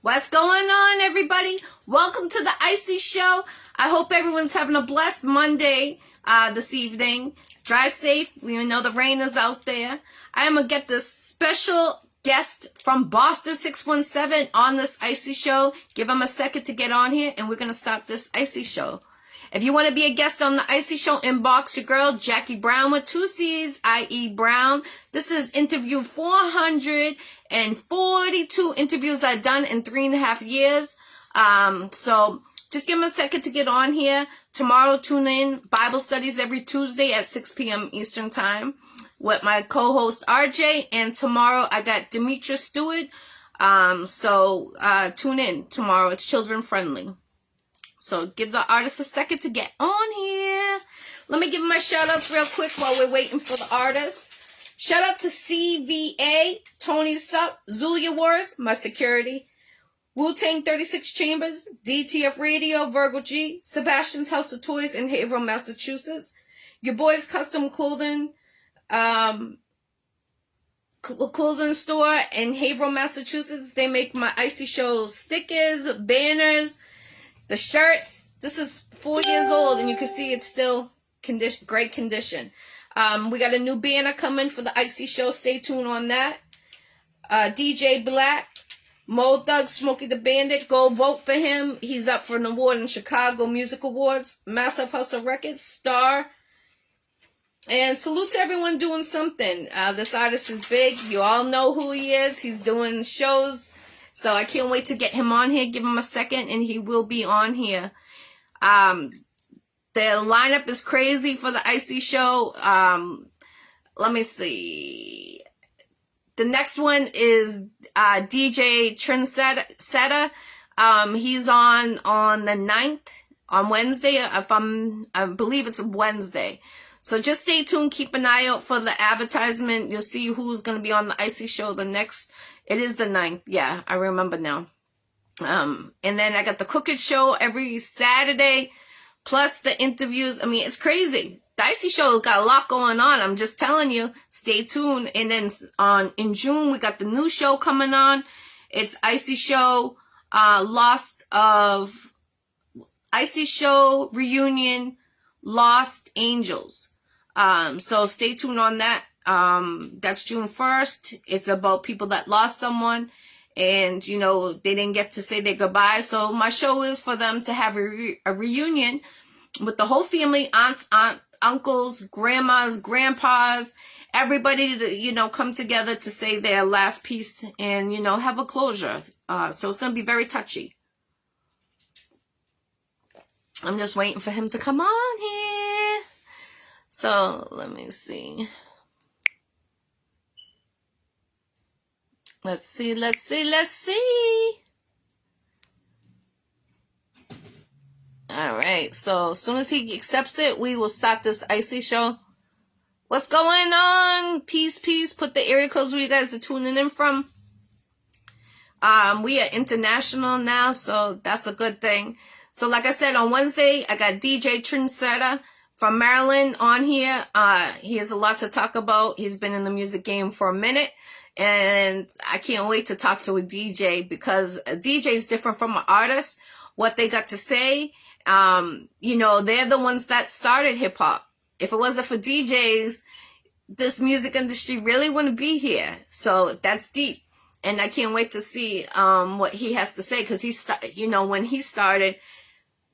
What's going on, everybody? Welcome to the Iccy Show. I hope everyone's having a blessed Monday this evening. Drive safe. We know the rain is out there. I am going to get this special guest from Boston 617 on this Iccy Show. Give him a second to get on here, and we're going to start this Iccy Show. If you want to be a guest on the Iccy Show, inbox your girl, Jackie Brown with 2 C's, I.E. Brown. This is interview 442 interviews I've done in 3.5 years. So just give me a second to get on here. Tomorrow, tune in. Bible studies every Tuesday at 6 p.m. Eastern Time with my co-host RJ. And tomorrow, I got Demetrius Stewart. So tune in tomorrow. It's children friendly. So give the artist a second to get on here. Let me give my shout outs real quick while we're waiting for the artist. Shout out to CVA, Tony Sup, Zulia Wars, my security, Wu-Tang 36 Chambers, DTF Radio, Virgo G, Sebastian's House of Toys in Haverhill, Massachusetts, Your Boy's Custom Clothing, clothing store in Haverhill, Massachusetts. They make my Iccy Show stickers, banners, the shirts. This is 4 years old, and you can see it's still great condition. We got a new banner coming for the Iccy Show. Stay tuned on that. DJ Black, Mo Thug, Smokey the Bandit. Go vote for him. He's up for an award in Chicago Music Awards. Massive Hustle Records, Star. And salute to everyone doing something. This artist is big. You all know who he is. He's doing shows. So I can't wait to get him on here. Give him a second, and he will be on here. The lineup is crazy for the Iccy Show. Let me see. The next one is DJ Trendsetter. He's on the 9th, on Wednesday. I believe it's Wednesday. So just stay tuned. Keep an eye out for the advertisement. You'll see who's going to be on the Iccy Show the next. It is the 9th. Yeah, I remember now. And then I got the Cooking Show every Saturday, plus the interviews. I mean, it's crazy. The Iccy Show got a lot going on. I'm just telling you. Stay tuned. And then in June, we got the new show coming on. It's Iccy Show, Iccy Show Reunion, Lost Angels. So stay tuned on that. That's June 1st. It's about people that lost someone, and they didn't get to say their goodbye. So my show is for them to have a reunion with the whole family, aunts, uncles, grandmas, grandpas, everybody to come together to say their last piece and have a closure. So it's going to be very touchy. I'm just waiting for him to come on here. So let me see. Let's see. All right. So as soon as he accepts it, we will start this Iccy Show. What's going on? Peace. Put the area codes where you guys are tuning in from. We are international now, so that's a good thing. So like I said, on Wednesday, I got DJ Trendsetter from Maryland on here. He has a lot to talk about. He's been in the music game for a minute. And I can't wait to talk to a DJ, because a DJ is different from an artist. What they got to say, they're the ones that started hip hop. If it wasn't for DJs, this music industry really wouldn't be here. So that's deep. And I can't wait to see what he has to say, because when he started,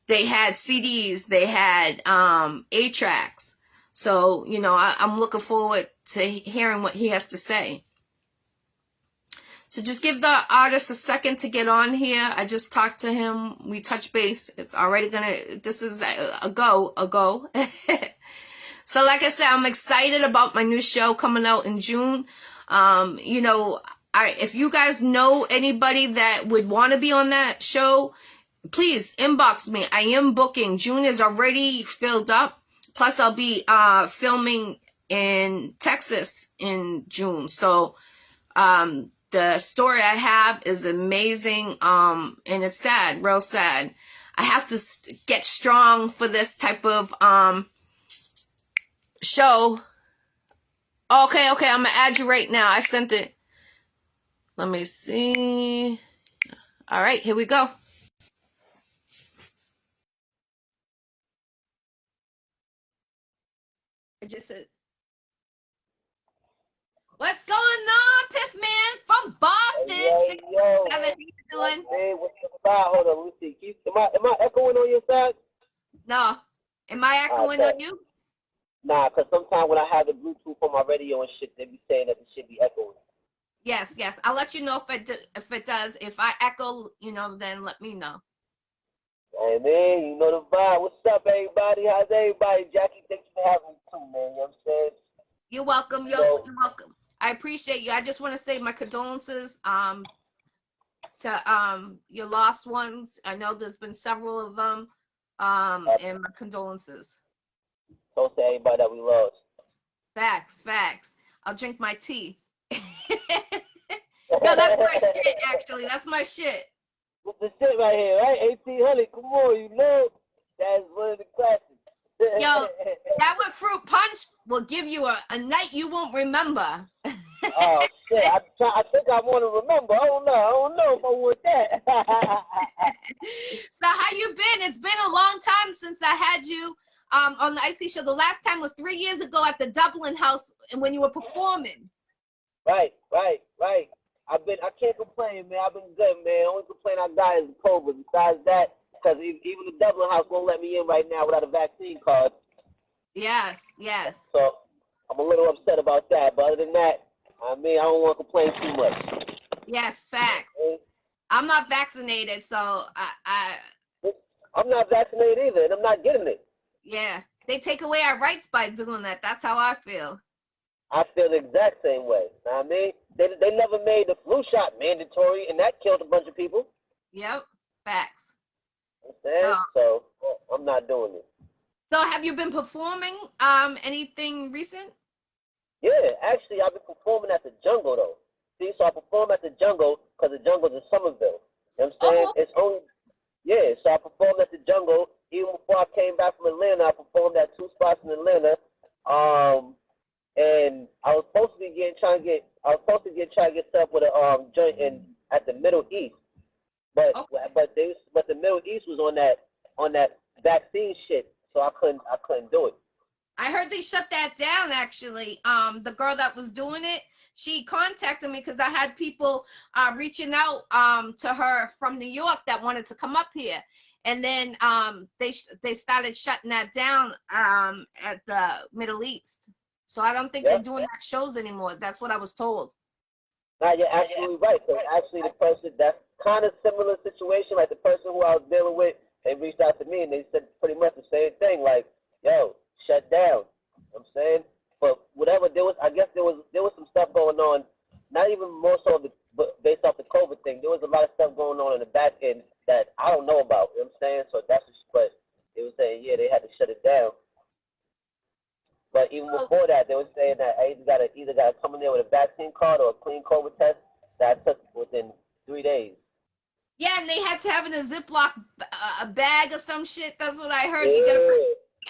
they had CDs, they had 8-tracks. So, I'm looking forward to hearing what he has to say. So just give the artist a second to get on here. I just talked to him. We touched base. It's already this is a go. So like I said, I'm excited about my new show coming out in June. If you guys know anybody that would want to be on that show, please inbox me. I am booking. June is already filled up. Plus I'll be filming in Texas in June. So, the story I have is amazing, and it's sad, real sad. I have to get strong for this type of show. Okay, I'm gonna add you right now. I sent it. Let me see. All right, here we go. I just said, what's going on, Piff Mann from Boston? Hey, yo, How you doing? hey, what's the vibe? Hold on, let me see. Am I echoing on your side? No. Am I echoing on you? Nah, because sometimes when I have the Bluetooth on my radio and shit, they be saying that the shit be echoing. Yes, yes. I'll let you know if it does. If I echo, then let me know. Hey, man, you know the vibe. What's up, everybody? How's everybody? Jackie, thanks for having me too, man. You know what I'm saying? You're welcome. You're welcome. I appreciate you. I just want to say my condolences to your lost ones. I know there's been several of them. And my condolences. So to everybody that we lost. Facts, facts. I'll drink my tea. No, that's my shit, actually. That's my shit. What's the shit right here, right? 1800, come on, you know. That's one of the classics. Yo, that with fruit punch will give you a night you won't remember. Oh, shit. I think I want to remember. I don't know if I want that. So how you been? It's been a long time since I had you on the Iccy Show. The last time was 3 years ago at the Dublin House and when you were performing. Right. I can't complain, man. I've been good, man. Only complaint I got is COVID. Besides that, because even the Dublin House won't let me in right now without a vaccine card. Yes. So I'm a little upset about that. But other than that, I don't want to complain too much. Yes, fact. I'm not vaccinated, so I'm not vaccinated either, and I'm not getting it. Yeah, they take away our rights by doing that. That's how I feel. I feel the exact same way. They never made the flu shot mandatory, and that killed a bunch of people. Yep, facts. So I'm not doing it. So have you been performing anything recent? Yeah, actually, I've been performing at the Jungle, though. See, so I perform at the Jungle because the Jungle's in Somerville. You know what I'm saying? It's only, so I performed at the Jungle. Even before I came back from Atlanta, I performed at 2 spots in Atlanta. And I was supposed to be trying to get set up with a joint at the Middle East. But the Middle East was on that vaccine shit, so I couldn't do it. I heard they shut that down, actually. The girl that was doing it, she contacted me because I had people reaching out to her from New York that wanted to come up here. And then they started shutting that down at the Middle East. So I don't think they're doing that shows anymore. That's what I was told. Now, you're absolutely right. So actually, the person, that's kind of similar situation. Like the person who I was dealing with, they reached out to me and they said pretty much the same thing. Like, yo, shut down. You know what I'm saying, but whatever I guess there was some stuff going on. Not even more so based off the COVID thing. There was a lot of stuff going on in the back end that I don't know about. You know what I'm saying? So that's but they were saying they had to shut it down. But even before that, they were saying that I either gotta come in there with a vaccine card or a clean COVID test that I took within 3 days. Yeah, and they had to have in a Ziploc a bag or some shit. That's what I heard. Yeah.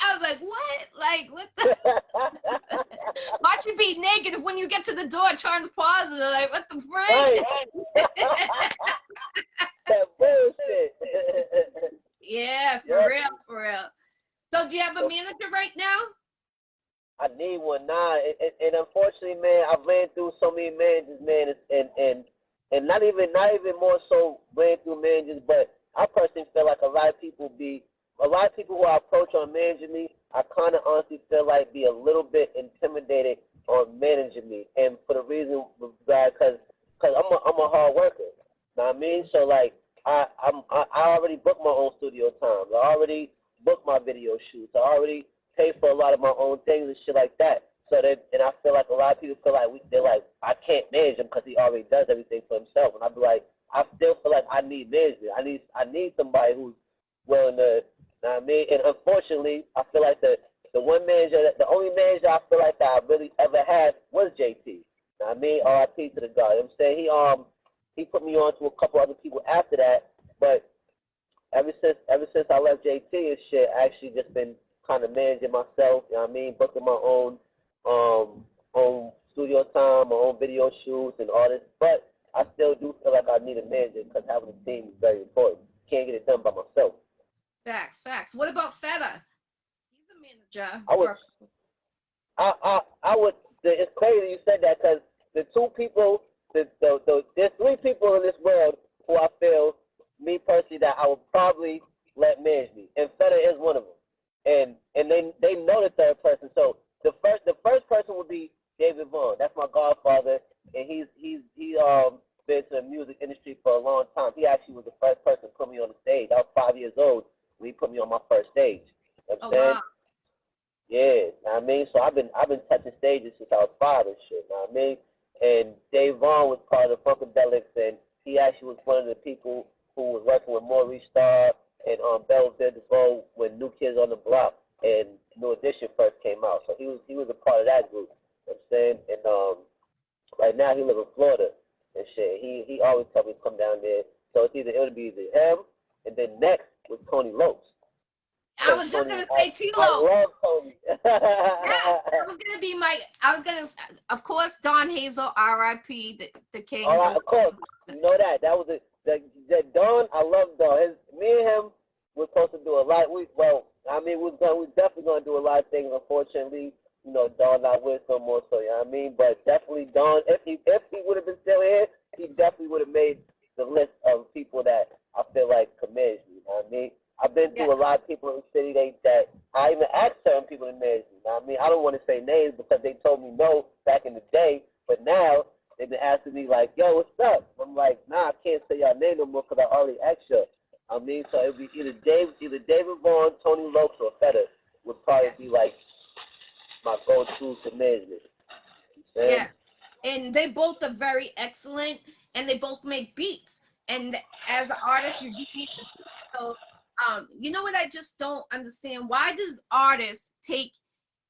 I was like, what? Like, what the? Watch you be negative when you get to the door, turns positive. Like, what the frick? Right. That bullshit. Yeah, for real. So, do you have a manager right now? I need one now, and unfortunately, man, I've ran through so many managers, man, and not even more so ran through managers, but I personally feel like a lot of people who I approach on managing me, I kind of honestly feel like be a little bit intimidated on managing me, and for the reason that because I'm a hard worker, you know what I mean? So like I already booked my own studio time, I already booked my video shoots, I already pay for a lot of my own things and shit like that. So and I feel like a lot of people feel like they're like, I can't manage him because he already does everything for himself. And I be like, I still feel like I need management. I need somebody who's willing to, you know what I mean? And unfortunately, I feel like the only manager I feel like that I really ever had was JT. You know what I mean? RIP to the guy. You know what I'm saying? He put me on to a couple other people after that, but ever since I left JT and shit, I actually just been kind of managing myself, you know what I mean, booking my own studio time, my own video shoots and all this. But I still do feel like I need a manager because having a team is very important. Can't get it done by myself. Facts, facts. What about Feta? He's a manager. I would, I would. It's crazy you said that because the two people, there's three people in this world who I feel, me personally, that I would probably let manage me, and Feta is one of them. And they know the third person. So the first person would be David Vaughn. That's my godfather, and he been to the music industry for a long time. He actually was the first person to put me on the stage. I was 5 years old when he put me on my first stage. You know what I'm saying? Wow. Yeah, know what I mean? So I've been touching stages since I was 5 and shit, know what I mean? And Dave Vaughn was part of the Funkadelics, and he actually was one of the people who was working with Maurice Starr and Belle DeVoe when New Kids on the Block and New Edition first came out. So he was a part of that group. You know what I'm saying? And right now he lives in Florida and shit. He always told me to come down there. So it would be either him, and then next was Tony Lopes. I was just gonna say T-Lo. I love Tony. Of course, Don Hazel, R.I.P. The king. All right, of course. You know that. That was the Don. I love Don. Me and him were supposed to do a lot. We definitely gonna do a lot of things. Unfortunately, you know, Don not with no more. So you know what I mean. But definitely Don. If he would have been still here, he definitely would have made the list of people that I feel like could manage me. You know what I mean? I've been through a lot of people in the city that I even asked certain people to manage me. You know what I mean? I don't want to say names because they told me no back in the day, but now they've been asking me like, yo, what's up? I'm like, nah, I can't say y'all name no more because I already asked you. I mean, so it would be either David Vaughn, Tony Lopes, or Feta would probably be like my go-to to management. Yes, and they both are very excellent, and they both make beats. And as an artist, you need to. So, you know what I just don't understand? Why does artists take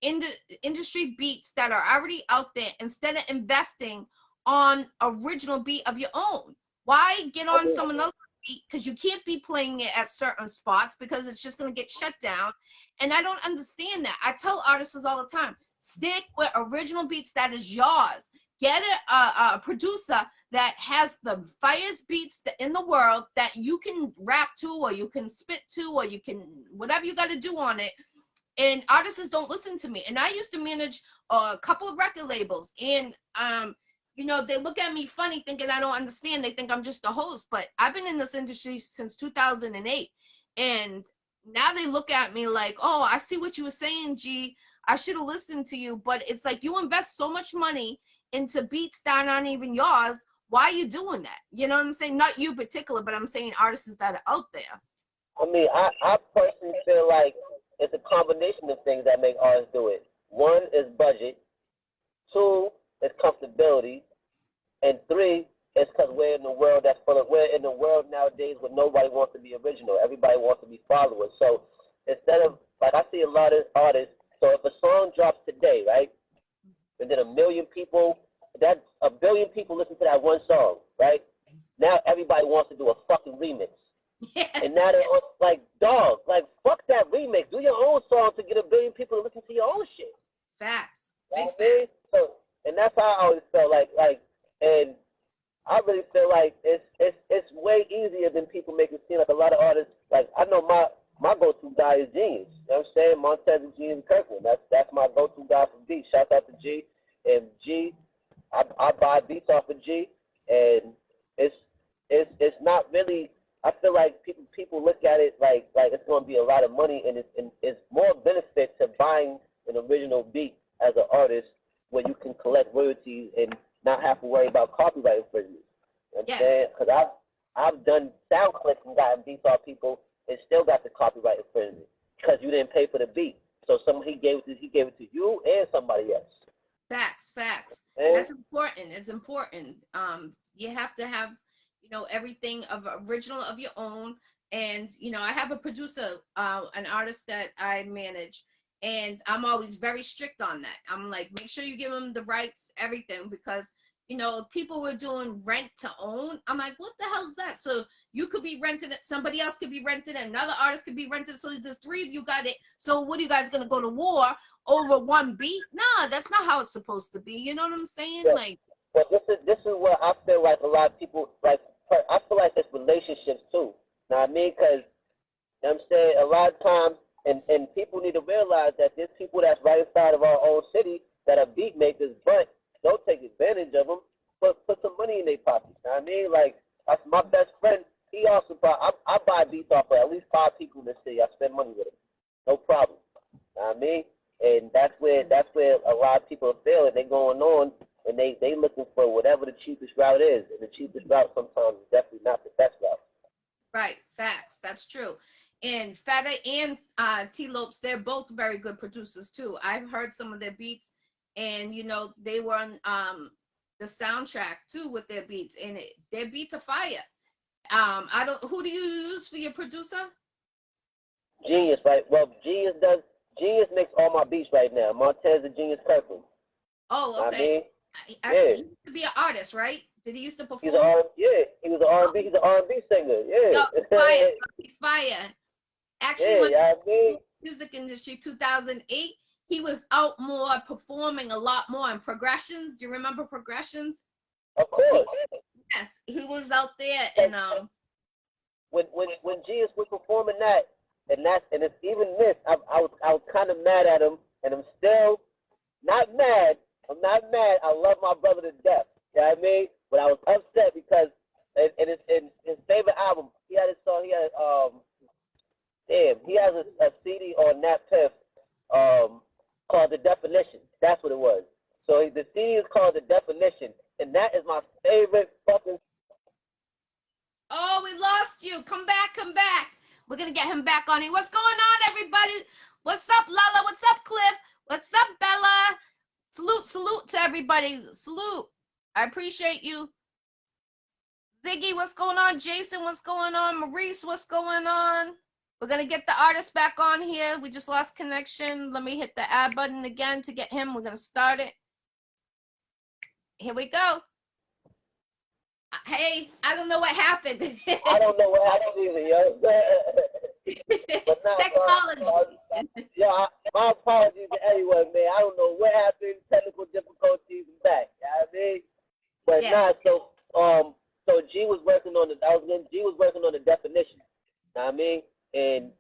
industry beats that are already out there instead of investing on original beat of your own? Why get on someone else's beat? Because you can't be playing it at certain spots because it's just going to get shut down. And I don't understand that. I tell artists all the time, stick with original beats that is yours. Get a producer that has the finest beats in the world that you can rap to, or you can spit to, or you can whatever you got to do on it. And artists don't listen to me. And I used to manage a couple of record labels, and you know, they look at me funny thinking I don't understand. They think I'm just a host, but I've been in this industry since 2008, and now they look at me like, oh, I see what you were saying, G. I should have listened to you. But it's like, you invest so much money into beats that aren't even yours. Why are you doing that? You know what I'm saying? Not you particular, but I'm saying artists that are out there. I mean, I personally feel like it's a combination of things that make artists do it. One is budget. Two is comfortability. And three is because we're in the world nowadays where nobody wants to be original. Everybody wants to be followers. So instead of, like, I see a lot of artists, so if a song drops today, right, and then 1 million people, that's 1 billion people listen to that one song, right? Now everybody wants to do a fucking remix. Yes. And now they're like, dog, like, fuck that remix. Do your own song to get 1 billion people to listen to your own shit. Facts. You know Big facts. So, and that's how I always felt like, and I really feel like it's way easier than people make it seem. Like, a lot of artists, like, I know my go-to guy is Genius. You know what I'm saying? Montez and Genius Kirkland. That's my go-to guy for beats. Shout out to G. And G, I buy beats off of G, and it's not really. I feel like people look at it like it's going to be a lot of money, and it's more benefit to buying an original beat as an artist where you can collect royalties and not have to worry about copyright infringement. You know what I'm saying? Because I've done sound clips and gotten beats off people and still got the copyright infringement because you didn't pay for the beat. So he gave it to you and somebody else. Facts. And That's important. It's important. You have to have, you know, everything of original of your own. And, you know, I have a producer, an artist that I manage, and I'm always very strict on that. I'm like, make sure you give them the rights, everything, because, you know, people were doing rent to own. I'm like, what the hell is that? So you could be renting it, somebody else could be renting it, another artist could be rented. So there's 3 of you got it. So what are you guys gonna go to war over one beat? Nah, that's not how it's supposed to be. You know what I'm saying? yeah. Like, But this is where I feel like a lot of people like. I feel like it's relationships too. Know what I mean? Because you know what I'm saying a lot of times, and people need to realize that there's people that's right inside of our own city that are beat makers, but don't take advantage of them. Put some money in their pockets. You know what I mean? Like that's my best friend. He also I buy beats off of at least 5 people in the city. I spend money with him. No problem. You know what I mean? And that's where a lot of people are failing. They going on and they looking for whatever the cheapest route is. And the cheapest route sometimes is definitely not the best route. Right, facts. That's true. And Feta and T Lopes, they're both very good producers too. I've heard some of their beats, and you know they were on the soundtrack too with their beats, and their beats are fire. I don't. Who do you use for your producer? Genius, right? Well, Genius makes all my beats right now. Montez and Genius Kirkland. Oh, okay. I mean? I yeah. see. He used to be an artist, right? Did he used to perform? He was an R&B. He's an R&B singer. Yeah. Yo, fire, fire. Actually, yeah, when music industry 2008, he was out more performing a lot more in Progressions. Do you remember Progressions? Of course. Yes, he was out there, and when Genius was performing that, and it's even this. I was kind of mad at him, and I'm still not mad. I'm not mad. I love my brother to death. You know what I mean? But I was upset because in his favorite album, he had a song. He has a CD on Nat Piff called The Definition. That's what it was. So the CD is called The Definition, and that is my favorite fucking. Oh, we lost you. Come back, come back. We're gonna get him back on here. What's going on, everybody? What's up, Lala? What's up, Cliff? What's up, Bella? Salute to everybody. Salute. I appreciate you. Ziggy, what's going on? Jason, what's going on? Maurice, what's going on? We're gonna get the artist back on here. We just lost connection. Let me hit the add button again to get him. We're gonna start it. Here we go. Hey, I don't know what happened. I don't know what happened either, yo. But no, technology. my apologies to everyone, man. I don't know what happened. Technical difficulties and back. You know what I mean? But yes. So G was working on the definition. You know what I mean? And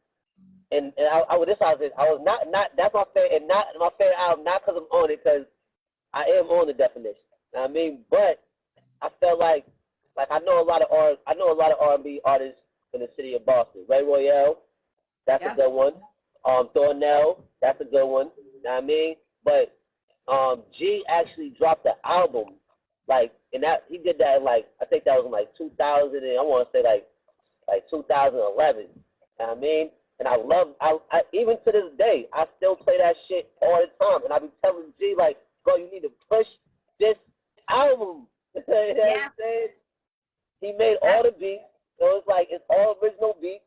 I was not that's my favorite, and not my favorite album, not because I'm on it, because I am on the definition. You know what I mean? But I felt like I know a lot of R&B artists in the city of Boston. Ray Royale, that's a good one. Thornell, that's a good one. You know what I mean? But G actually dropped the album, and that he did that in I think that was in 2000, and I want to say like 2011. You know what I mean? And I even to this day, I still play that shit all the time. And I be telling G, bro, you need to push this album. You know what I'm saying? He made all the beats. So it's all original beats.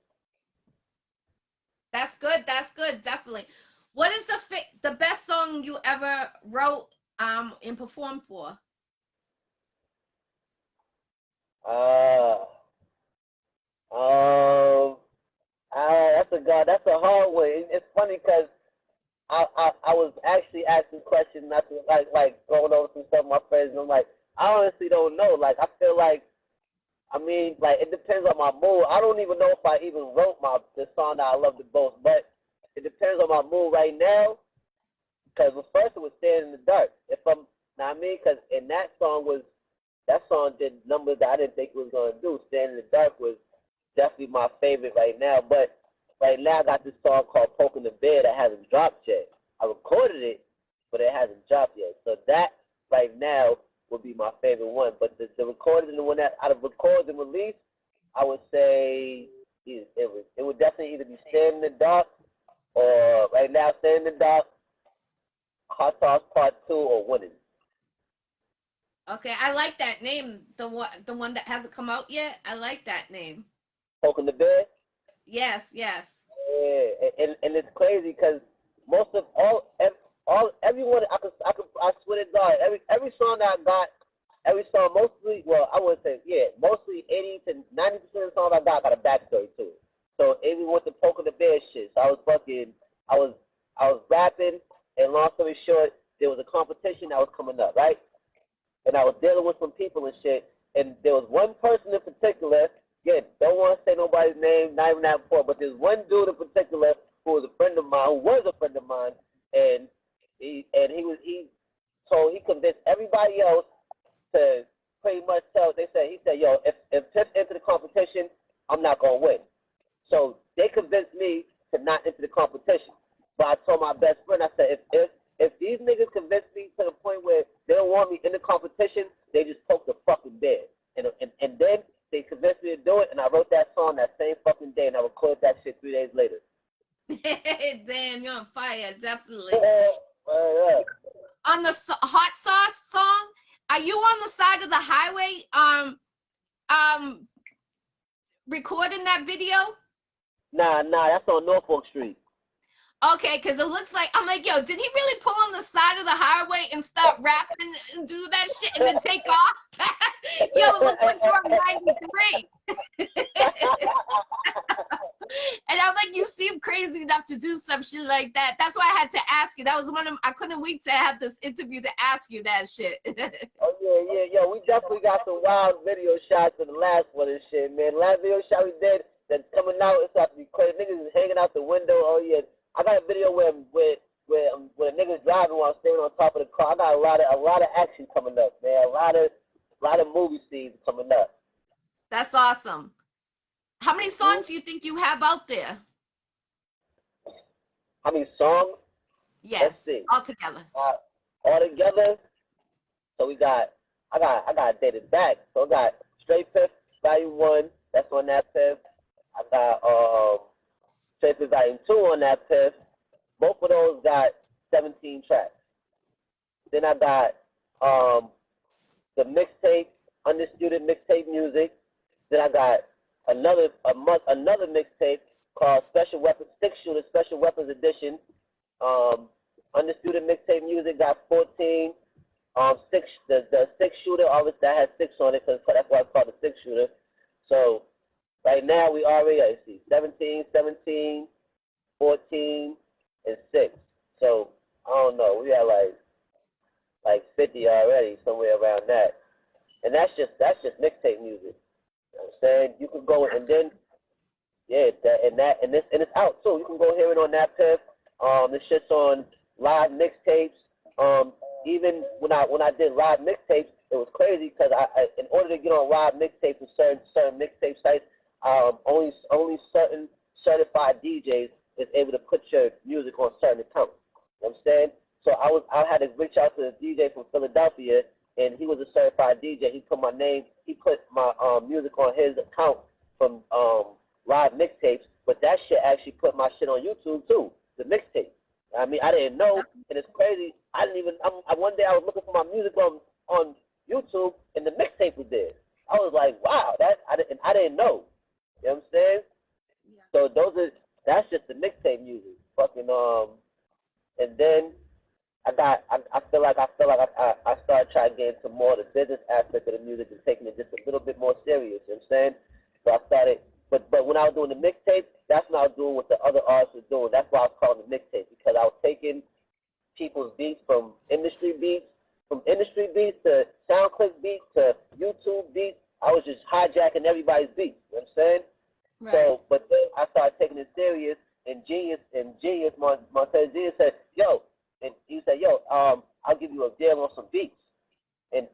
That's good. That's good. Definitely. What is the best song you ever wrote and performed for? That's a hard one. It's funny because I was actually asking questions, not to, like going over some stuff with my friends, and I'm like, I honestly don't know. I feel it depends on my mood. I don't even know if I even wrote the song that I love the most, but it depends on my mood right now. Because first it was Stand in the Dark. Know what I mean? Because that song did numbers that I didn't think it was gonna do. Stand in the Dark was definitely my favorite right now. But right now I got this song called Poking the Bear that hasn't dropped yet. I recorded it, but it hasn't dropped yet. So that right now would be my favorite one. But the recorded and the one that out of record and release, I would say it would definitely either be Stand in the Dark, or right now Stand in the Dark, Hot Sauce Part 2, or Winning. Okay, I like that name. The one that hasn't come out yet. I like that name. Poking the Bear. Yes. Yeah, and it's crazy because most of everyone I swear to God, every song that I got, mostly, well, I would say, mostly 80 to 90% of the songs I got a backstory to it. So even with the Poking the Bear shit, so I was rapping, and long story short, there was a competition that was coming up, right? and I was dealing with some people and shit. And there was one person in particular. Again, don't want to say nobody's name, not even that important, but there's one dude in particular who was a friend of mine, and he convinced everybody else to pretty much he said, yo, if Piff enter the competition, I'm not gonna win. So they convinced me to not enter the competition. But I told my best friend, I said, if these niggas convince me to the point where they don't want me in the competition, they just poke the fucking bear. And then they convinced me to do it, and I wrote that song that same fucking day, and I recorded that shit 3 days later. Damn, you're on fire, definitely. Yeah. On the hot sauce song, are you on the side of the highway recording that video? Nah, that's on Norfolk Street. Okay, because it looks like, I'm like, yo, did he really pull on the side of the highway and start rapping and do that shit and then take off? Yo, it looks like you're 93. And I'm like, you seem crazy enough to do some shit like that. That's why I had to ask you. That was I couldn't wait to have this interview to ask you that shit. Oh, yeah. We definitely got some wild video shots in the last one and shit, man. The last video shot we did that's coming out, it's about to be crazy. Niggas is hanging out the window. Oh, yeah. I got a video where a nigga's driving while I'm standing on top of the car. I got a lot of action coming up, man. A lot of movie scenes coming up. That's awesome. How many songs do you think you have out there? How many songs? Yes. Let's see. Altogether. Altogether. So I got dated back. So I got Straight Piff Volume 1. That's on that Piff. I got Straight Piff Volume 2 on that Piff. Both of those got 17 tracks. Then I got the mixtape, Undisputed Mixtape Music. Then I got another mixtape called Special Weapons Six Shooter Special Weapons Edition. Undisputed Mixtape Music got 14. The 6 shooter, obviously that has 6 on it, because that's why it's called the 6 shooter. So right now we already, I see, 17, 14, and 6. So I don't know, we got like 50 already, somewhere around that. And that's just mixtape music. You know what I'm saying? You can go and then it's out too. You can go hear it on that Piff. This shit's on live mixtapes. Even when I did live mixtapes, it was crazy because I in order to get on live mixtapes with certain mixtape sites, only certain certified DJs is able to put your music on certain accounts. You know what I'm saying? So I had to reach out to a DJ from Philadelphia, and he was a certified DJ. He put my music on his account from live mixtapes, but that shit actually put my shit on YouTube too, the mixtape. I mean, I didn't know, and it's crazy. One day I was looking for my music on YouTube, and the mixtape was there. I was like, wow, I didn't know. You know what I'm saying? Yeah. So that's just the mixtape music. Fucking and then I feel like I started trying to get into more of the business aspect of the music and taking it just a little bit more serious. You know what I'm saying? So I started, but when I was doing the mixtape, that's what I was doing what the other artists were doing. That's why I was calling the mixtape, because I was taking people's beats from industry beats to SoundClick beats to YouTube beats. I was just hijacking everybody's beats. You know what I'm saying? Right. So, but then I started taking it serious, and Montez Genius said, yo, and he said, yo, I'll give you a deal on some beats. And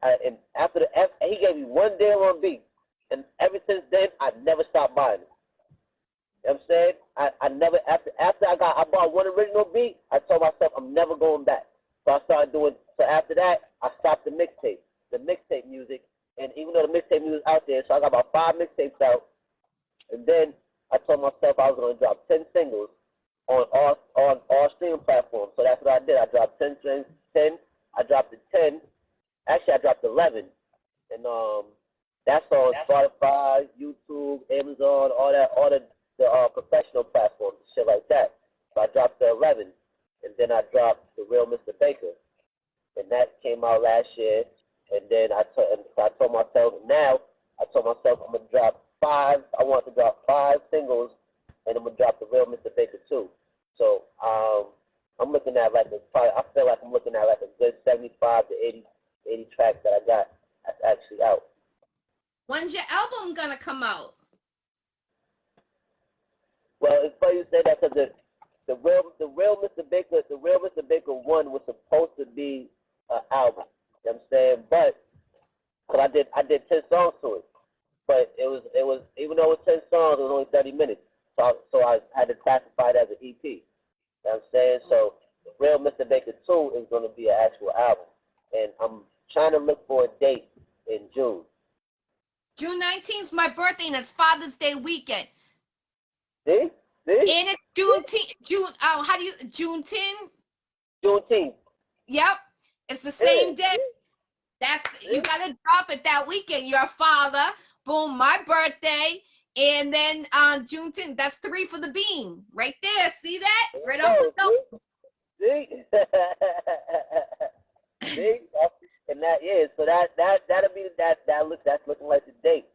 after he gave me one deal on beats, and ever since then, I never stopped buying it. You know what I'm saying? I never, after I bought one original beat, I told myself I'm never going back. So after that, I stopped the mixtape music. And even though the mixtape music is out there, so I got about 5 mixtapes out. And then I told myself I was going to drop 10 singles on all streaming platforms. So that's what I did. I dropped 10. I dropped the 10. Actually, I dropped 11. And that's on Spotify, YouTube, Amazon, all the professional platforms, shit like that. So I dropped the 11, and then I dropped The Real Mr. Baker, and that came out last year. And then I told myself I'm gonna drop 5. I want to drop 5 singles, and I'm gonna drop The Real Mr. Baker too. So I'm looking at I feel like I'm looking at like a good 75 to 80 tracks that I got that's actually out. When's your album gonna come out? Well, it's funny you say that because the real Mr. Baker 1 was supposed to be an album. You know what I'm saying? But cause I did 10 songs to it. But it was even though it was 10 songs, it was only 30 minutes. So I had to classify it as an EP. You know what I'm saying? So the real Mr. Baker 2 is gonna be an actual album. And I'm trying to look for a date in June. June 19th is my birthday, and it's Father's Day weekend. See? And it's Juneteenth? Juneteenth. Yep. It's the same day. You gotta drop it that weekend. You're a father. Boom, my birthday. And then Juneteenth. That's 3 for the bean. Right there. See that? Right off the note. See? See? And so that'll be that's looking like the date.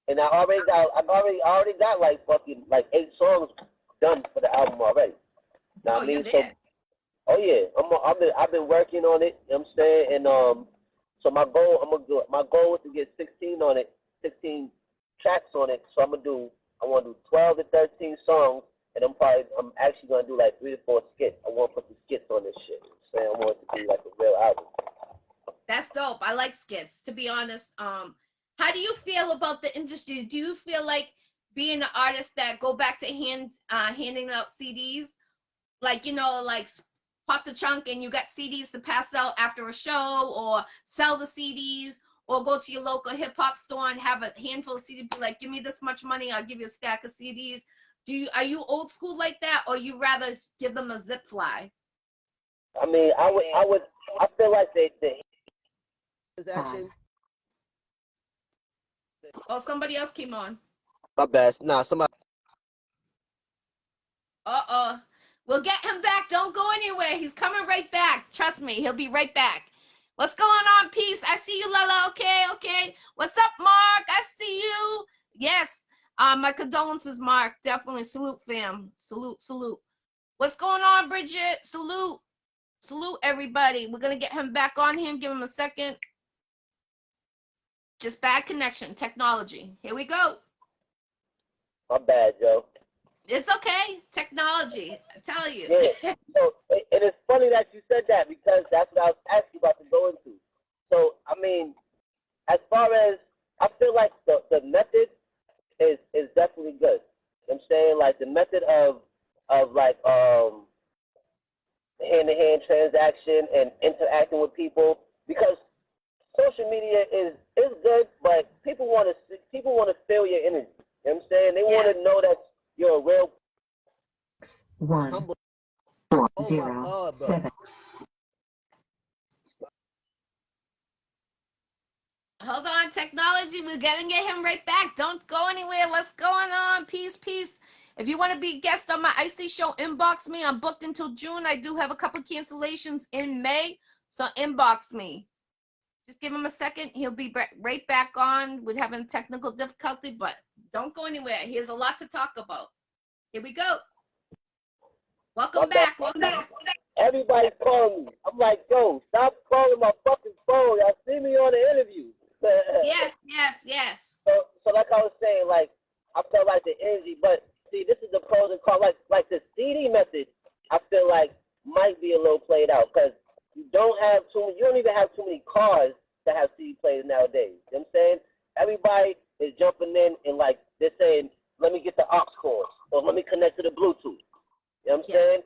And I already got like 8 songs done for the album already. Now, Oh, you did? Oh yeah, I've been working on it. You know what I'm saying? And so my goal is to get 16 on it, 16 tracks on it. So I want to do 12 to 13 songs, and I'm actually gonna do like 3 to 4 skits. I want to put the skits on this shit. You know what I'm saying? I want it to be like a real album. That's dope. I like skits, to be honest. How do you feel about the industry? Do you feel like being an artist that go back to handing out CDs, like, like pop the trunk and you got CDs to pass out after a show, or sell the CDs, or go to your local hip hop store and have a handful of CDs, be like, give me this much money, I'll give you a stack of CDs. Are you old school like that, or you rather give them a zip fly? I mean, I feel like they action. Oh, somebody else came on. My bad. Nah, somebody. We'll get him back. Don't go anywhere. He's coming right back. Trust me, he'll be right back. What's going on, Peace? I see you, Lala. Okay. What's up, Mark? I see you. Yes. My condolences, Mark. Definitely. Salute, fam. Salute. What's going on, Bridget? Salute, everybody. We're going to get him back on him. Give him a second. Just bad connection. Technology. Here we go. My bad, Joe. It's okay. Technology. I tell you. Yeah. So, and it's funny that you said that, because that's what I was actually about to go into. So, I mean, as far as, I feel like the method is definitely good. You know what I'm saying? Like the method of like hand-to-hand transaction and interacting with people, because social media is good, but people want to feel your energy. You know what I'm saying? They want to know that you're a real 1 Humble. 4 Oh 0 my God, bro. 7. Hold on, technology. We're gonna get him right back. Don't go anywhere. What's going on? Peace. If you want to be a guest on my Iccy Show, inbox me. I'm booked until June. I do have a couple cancellations in May, so inbox me. Just give him a second. He'll be right back on. We're having technical difficulty, but don't go anywhere. He has a lot to talk about. Here we go. Welcome back. Everybody's calling me. I'm like, yo, stop calling my fucking phone. Y'all see me on the interview. Yes. So like I was saying, like, I felt like the energy, but see, this is the pros and cons. Like the CD method, I feel like might be a little played out, because you don't even have too many cars to have CD players nowadays. You know what I'm saying? Everybody is jumping in and like they're saying, let me get the aux cords, or let me connect to the Bluetooth. You know what I'm saying?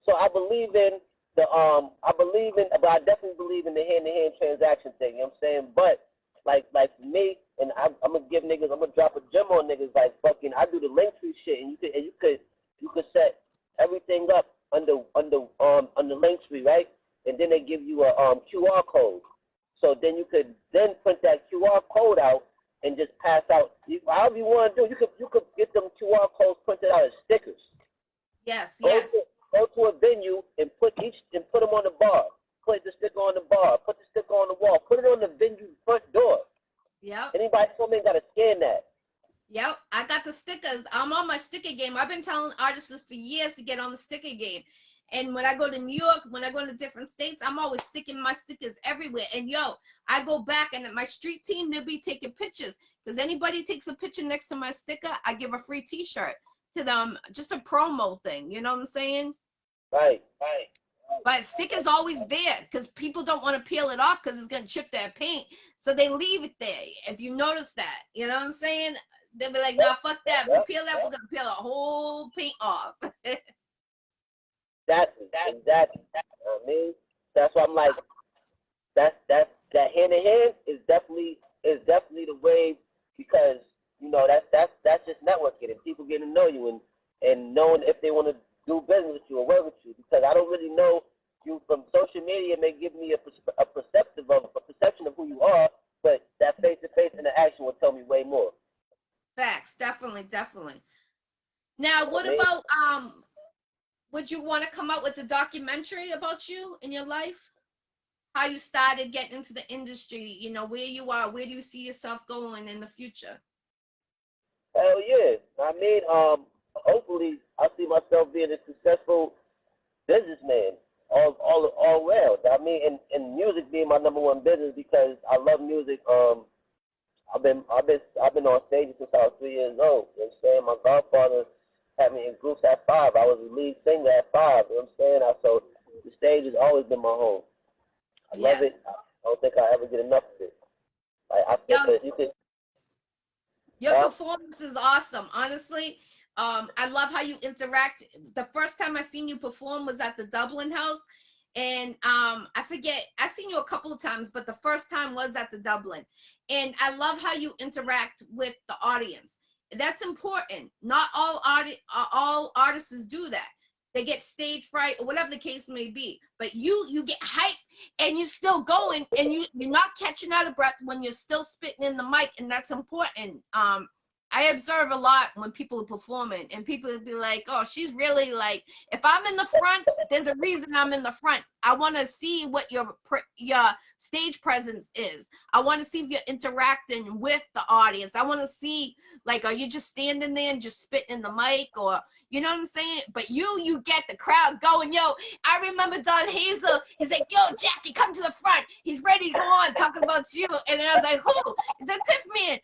So I believe in but I definitely believe in the hand-to-hand transaction thing. You know what I'm saying? But like for me, and I'm gonna drop a gem on niggas. Like fucking, I do the Linktree shit, and you could set everything up under Linktree, right? And then they give you a QR code. So then you could then print that QR code out and just pass out. However you want to do, you could get them QR codes printed out as stickers. Yes. Go to a venue and put them on the bar. Put the sticker on the bar. Put the sticker on the wall. Put it on the venue front door. Yep. Anybody told me gotta scan that. Yep. I got the stickers. I'm on my sticker game. I've been telling artists for years to get on the sticker game. And when I go to New York, when I go to different states, I'm always sticking my stickers everywhere. And yo, I go back and my street team, they'll be taking pictures. Because anybody takes a picture next to my sticker, I give a free t-shirt to them. Just a promo thing, you know what I'm saying? Right. But sticker's always there because people don't want to peel it off because it's going to chip their paint. So they leave it there. If you notice that, you know what I'm saying? They'll be like, nah, fuck that. We peel that, we're going to peel the whole paint off. Exactly. I mean, that's why I'm like, that hand in hand is definitely the way, because you know that's just networking and people getting to know you and knowing if they want to do business with you or work with you, because I don't really know you from social media. May give me a perception of who you are, but that face to face interaction will tell me way more. Facts, definitely. Now, what about would you want to come out with a documentary about you and your life? How you started getting into the industry, you know, where you are, where do you see yourself going in the future? Hell yeah. I mean, hopefully I see myself being a successful businessman all around. I mean, and music being my number one business because I love music. I've been on stage since I was 3 years old. You know what I'm saying? My godfather had me in groups at 5. I was the lead singer at 5. You know what I'm saying? So the stage has always been my home. I love it. I don't think I ever get enough of it. Like I think that you could. Your performance is awesome, honestly. I love how you interact. The first time I seen you perform was at the Dublin House, and I forget, I seen you a couple of times, but the first time was at the Dublin, and I love how you interact with the audience. That's important. Not all artists do that. They get stage fright or whatever the case may be. But you get hyped and you're still going, and you're not catching out of breath when you're still spitting in the mic, and that's important. I observe a lot when people are performing, and people will be like, oh, she's really like, if I'm in the front, there's a reason I'm in the front. I want to see what your stage presence is. I want to see if you're interacting with the audience. I want to see, like, are you just standing there and just spitting in the mic, or you know what I'm saying? But you get the crowd going. Yo, I remember Don Hazel. He's like, yo, Jackie, come to the front. He's ready to go on talking about you. And then I was like, who? He's like, Piff Mann.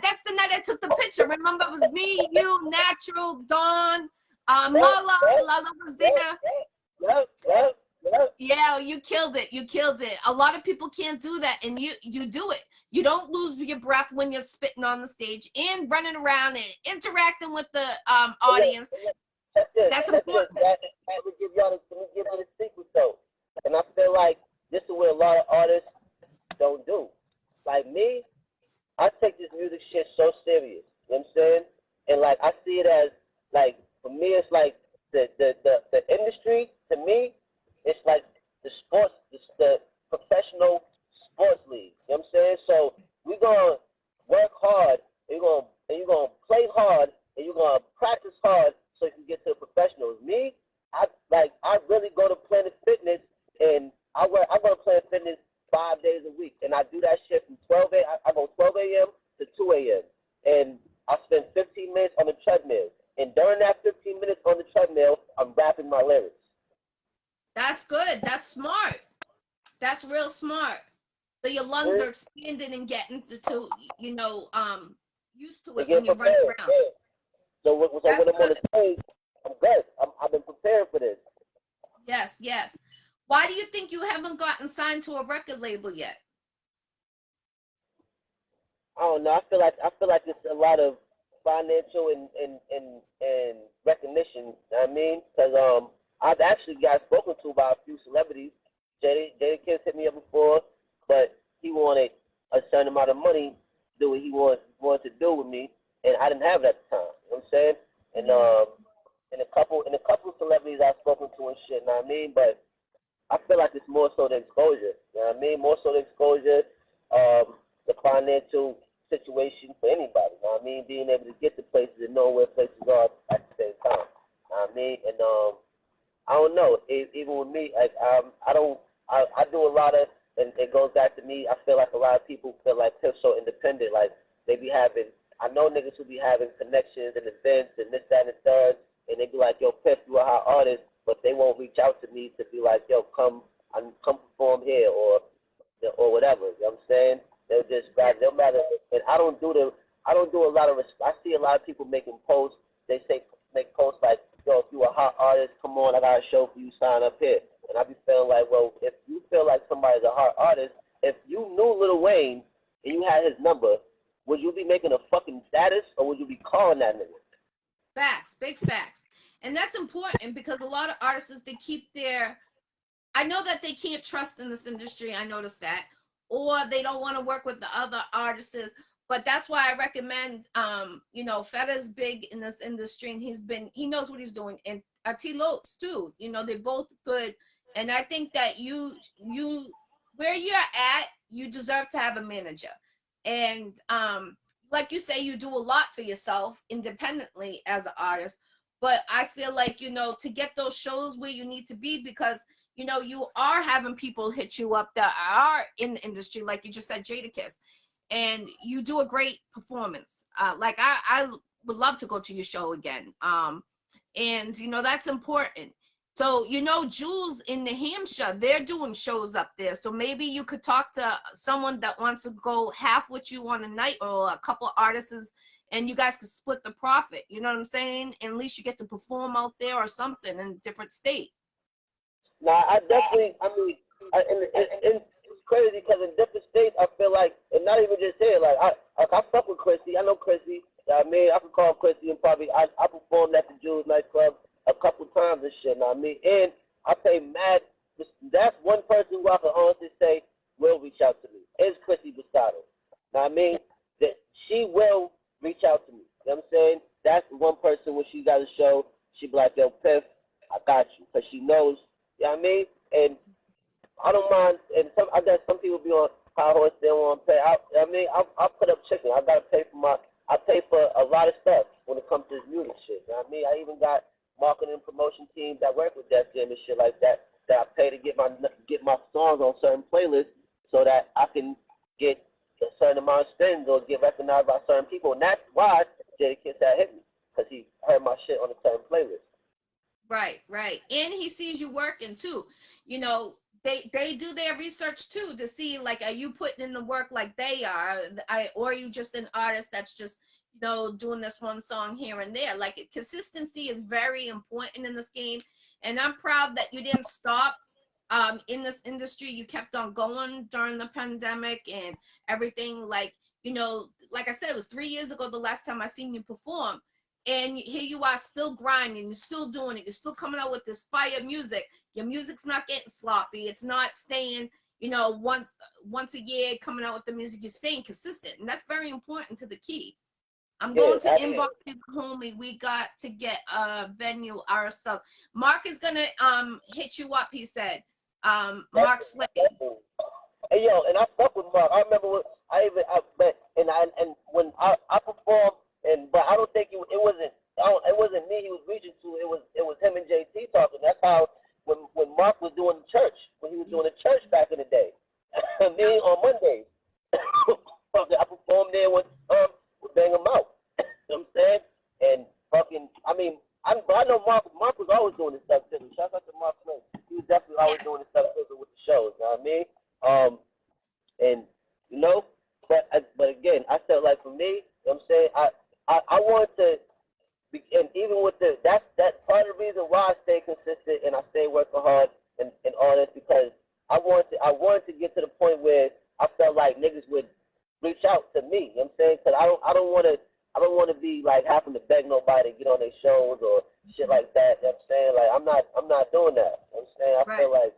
That's the night I took the picture. Remember, it was me, you, Natural, Dawn, Lala was there. Yep. Yeah, you killed it. A lot of people can't do that, and you do it. You don't lose your breath when you're spitting on the stage and running around and interacting with the audience. That's important. Let me give you the secret though, and I feel like this is what a lot of artists don't do. Like me, I take this music shit so serious. You know what I'm saying? And like I see it as like, for me it's like the industry, to me, it's like the sports, the professional sports league. You know what I'm saying? So we're gonna work hard, and you're gonna play hard, and you're gonna practice hard so you can get to the professionals. Me, I really go to Planet Fitness, and I go to Planet Fitness 5 days a week, and I do that shit from 12 a.m. I go 12 a.m. to 2 a.m. and I spend 15 minutes on the treadmill. And during that 15 minutes on the treadmill, I'm rapping my lyrics. That's good. That's smart. That's real smart. So your lungs are expanded and getting to you know, used to it when you run around. Yeah. So when I'm on the stage, I'm good. I've been preparing for this. Yes. Why do you think you haven't gotten signed to a record label yet? I don't know. I feel like it's a lot of financial and recognition. You know what I mean? Because I've actually got spoken to by a few celebrities. Jada Kiss hit me up before, but he wanted a certain amount of money to do what he wanted to do with me, and I didn't have it at the time. You know what I'm saying? And a couple celebrities I've spoken to and shit. You know what I mean? But I feel like it's more so the exposure. You know what I mean? More so the exposure, the financial situation for anybody. You know what I mean? Being able to get to places and know where places are at the same time. You know what I mean? And I don't know. Even with me, like I do a lot of, and it goes back to me. I feel like a lot of people feel like Piff's so independent. Like they be having, I know niggas who be having connections and events and this, that, and the third, and they be like, yo, Piff, you a hot artist, but they won't reach out a lot of people making posts. They say make posts like, yo, if you a hot artist, come on, I got a show for you, sign up here. And I be feeling like, well, if you feel like somebody's a hot artist, if you knew Lil Wayne and you had his number, would you be making a fucking status or would you be calling that nigga? Facts, big facts. And that's important because a lot of artists, they keep their, I know that they can't trust in this industry, I noticed that, or they don't want to work with the other artists, but that's why I recommend, you know, Fetta's big in this industry and he knows what he's doing, and T. Lopes too, you know, they're both good, and I think that you, where you're at, you deserve to have a manager, and like you say, you do a lot for yourself independently as an artist, but I feel like, you know, to get those shows where you need to be, because you know, you are having people hit you up that are in the industry, like you just said, Jadakiss, and you do a great performance. Like I would love to go to your show again. And you know, that's important. So, you know, Jules in New Hampshire, they're doing shows up there. So maybe you could talk to someone that wants to go half with you on a night, or a couple artists, and you guys could split the profit. You know what I'm saying? And at least you get to perform out there or something in a different state. Now, I definitely, I mean, it's crazy because in different states, I feel like, and not even just here, like, I fuck with Chrissy. I know Chrissy. I mean, I can call Chrissy and probably, I performed at the Jules nightclub a couple times and shit, know what I mean? And I pay mad, that's one person who I can honestly say will reach out to me, is Chrissy Bastado. Know what I mean? That she will reach out to me. You know what I'm saying? That's one person when she got a show, she be like, yo, Piff, I got you. Because she knows, you know what I mean? And I don't mind, and I got some people be on high horse, they don't want to pay. I mean, I'll put up chicken. I got to pay for I pay for a lot of stuff when it comes to this music shit. You know what I mean? I even got marketing and promotion teams that work with Def Jam and shit like that I pay to get my songs on certain playlists so that I can get a certain amount of spins or get recognized by certain people. And that's why Jadakiss had hit me, because he heard my shit on a certain playlist. Right, right. And he sees you working too. You know, they do their research too to see, like, are you putting in the work like they are, or are you just an artist that's just, you know, doing this one song here and there. Like, consistency is very important in this game, and I'm proud that you didn't stop in this industry. You kept on going during the pandemic and everything. Like, you know, like I said, it was 3 years ago the last time I seen you perform, and here you are still grinding, you're still doing it, you're still coming out with this fire music. Your music's not getting sloppy, it's not staying, you know, once a year coming out with the music. You're staying consistent, and that's very important to the key. I'm going to inbox you, homie. We got to get a venue ourselves. Mark is gonna hit you up, he said. Mark Slade. Hey yo, and I fuck with Mark. I remember when when I performed, but I don't think it wasn't me he was reaching to. It was him and JT talking. That's how when Mark was doing church, when he was doing the church back in the day. Me on Mondays. I performed there with Bang 'em Out. You know what I'm saying? And fucking, I mean, I know Mark was always doing this stuff too. Shout out to Mark Smith. He was definitely always doing this stuff too with the shows. You know what I mean? And you know, but again, I felt like for me, you know what I'm saying, I wanted to, and even with that's part of the reason why I stay consistent and I stay working hard and all this, because I wanted to get to the point where I felt like niggas would reach out to me. You know what I'm saying? Because I don't want to be like having to beg nobody to get on their shows or shit like that. You know what I'm saying? Like I'm not doing that. You know what I'm saying? I feel like,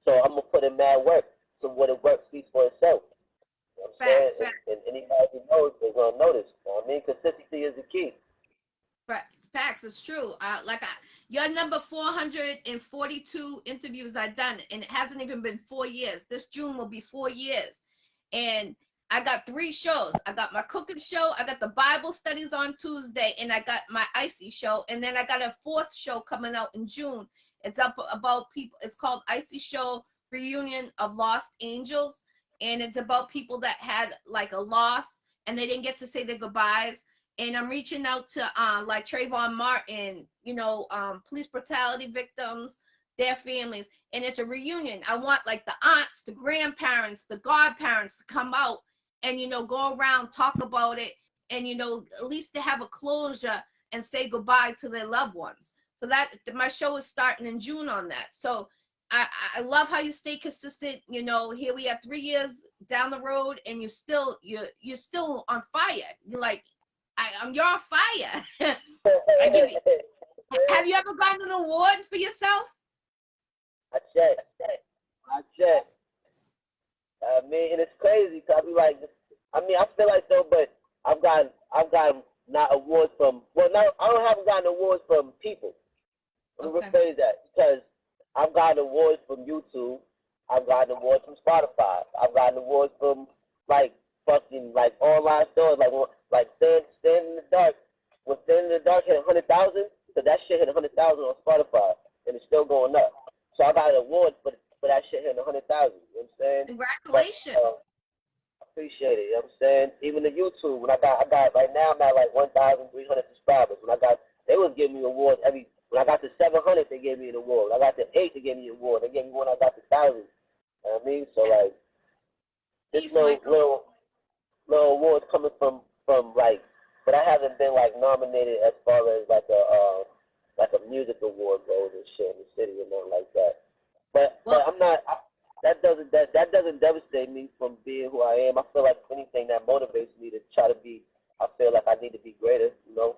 so I'm gonna put in mad work. So when it work speaks for itself. You know what I'm saying? And anybody who knows, they're gonna notice. You know what I mean? Consistency is the key. Facts, it's true. Your number 442 interviews I've done, and it hasn't even been 4 years. This June will be 4 years. And I got 3 shows. I got my cooking show, I got the Bible studies on Tuesday, and I got my Iccy Show. And then I got a 4th show coming out in June. It's about people. It's called Iccy Showw Reunion of Lost Angels. And it's about people that had like a loss and they didn't get to say their goodbyes. And I'm reaching out to like Trayvon Martin, you know, police brutality victims, their families, and it's a reunion. I want like the aunts, the grandparents, the godparents to come out and, you know, go around, talk about it, and at least to have a closure and say goodbye to their loved ones. So that my show is starting in June on that. So I love how you stay consistent. Here we are 3 years down the road, and you're still on fire. You're like, you're on fire. I give you. Have you ever gotten an award for yourself? I check. And it's crazy. Cause I be like, I feel like though, but I've gotten not awards from. Well, no, I haven't gotten awards from people. Let me rephrase that, because I've gotten awards from YouTube. I've gotten awards from Spotify. I've gotten awards from fucking online stores, like Stand in the Dark. When Stand in the Dark hit 100,000, so that shit hit 100,000 on Spotify, and it's still going up. So I got an award for that shit hitting 100,000. You know what I'm saying? Congratulations. But, I appreciate it. You know what I'm saying? Even the YouTube, when I got right now I'm at 1,300 subscribers. They was giving me awards every. When I got to 700, they gave me an award. When I got to 8, they gave me an award. They gave me one. I got to 1,000. You know what I mean? So this little awards coming from but I haven't been nominated as far as a music award goes and shit in the city and nothing like that. But I'm not. That doesn't devastate me from being who I am. I feel like anything that motivates me to try to be. I feel like I need to be greater.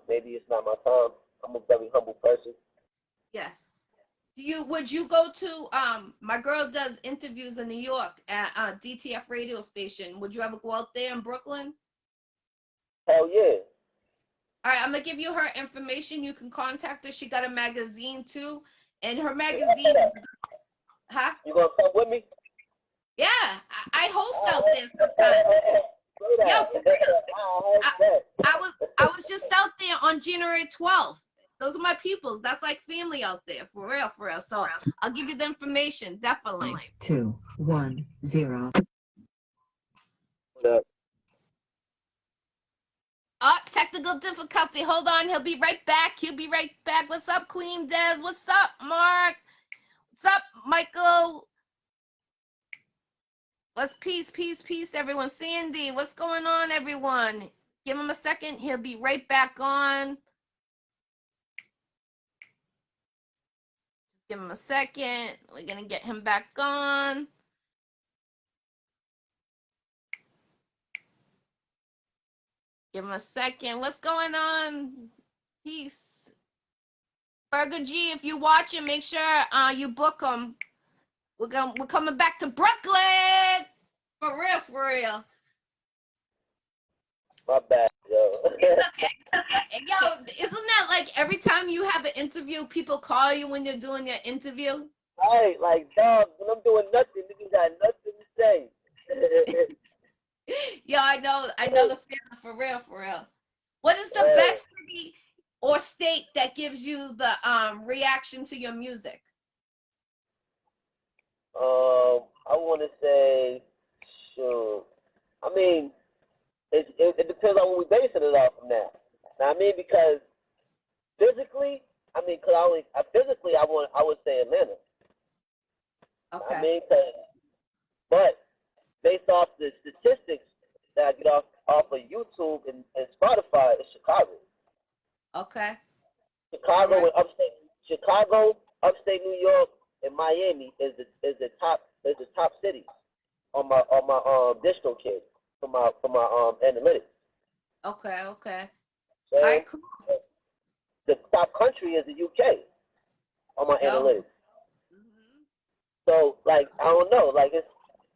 Maybe it's not my time. I'm a very humble person. Yes. Would you go to my girl does interviews in New York at DTF radio station. Would you ever go out there in Brooklyn? Hell yeah. All right, I'm gonna give you her information. You can contact her. She got a magazine too, and her magazine is. Huh? You gonna come with me? Yeah, I host out there sometimes. Yo, for real. I was just out there on January 12th. Those are my pupils. That's like family out there, for real, for real. So I'll give you the information, definitely. 2 1 0. What up? Oh, technical difficulty. Hold on. He'll be right back. What's up, Queen Des? What's up, Mark? What's up, Michael? Let's peace, everyone. Sandy, what's going on, everyone? Give him a second. He'll be right back on. Just give him a second. We're going to get him back on. Give him a second. What's going on? Peace. Burger G, if you're watching, make sure you book him. We're coming back to Brooklyn. For real. My bad, yo. It's okay. Yo, isn't that like every time you have an interview, people call you when you're doing your interview? Right, dog, when I'm doing nothing, niggas got nothing to say. Yo, I know the feeling, for real. What is the best city or state that gives you the reaction to your music? I want to say, sure. It depends on what we basing it off of now. Because physically, I would say Atlanta. Okay. But based off the statistics that I get off of YouTube and Spotify, it's Chicago. Okay. Chicago and upstate New York, and Miami is the top cities on my distro kid for my analytics. Okay. So, all right, cool. The top country is the UK on my analytics. Mm-hmm. So I don't know,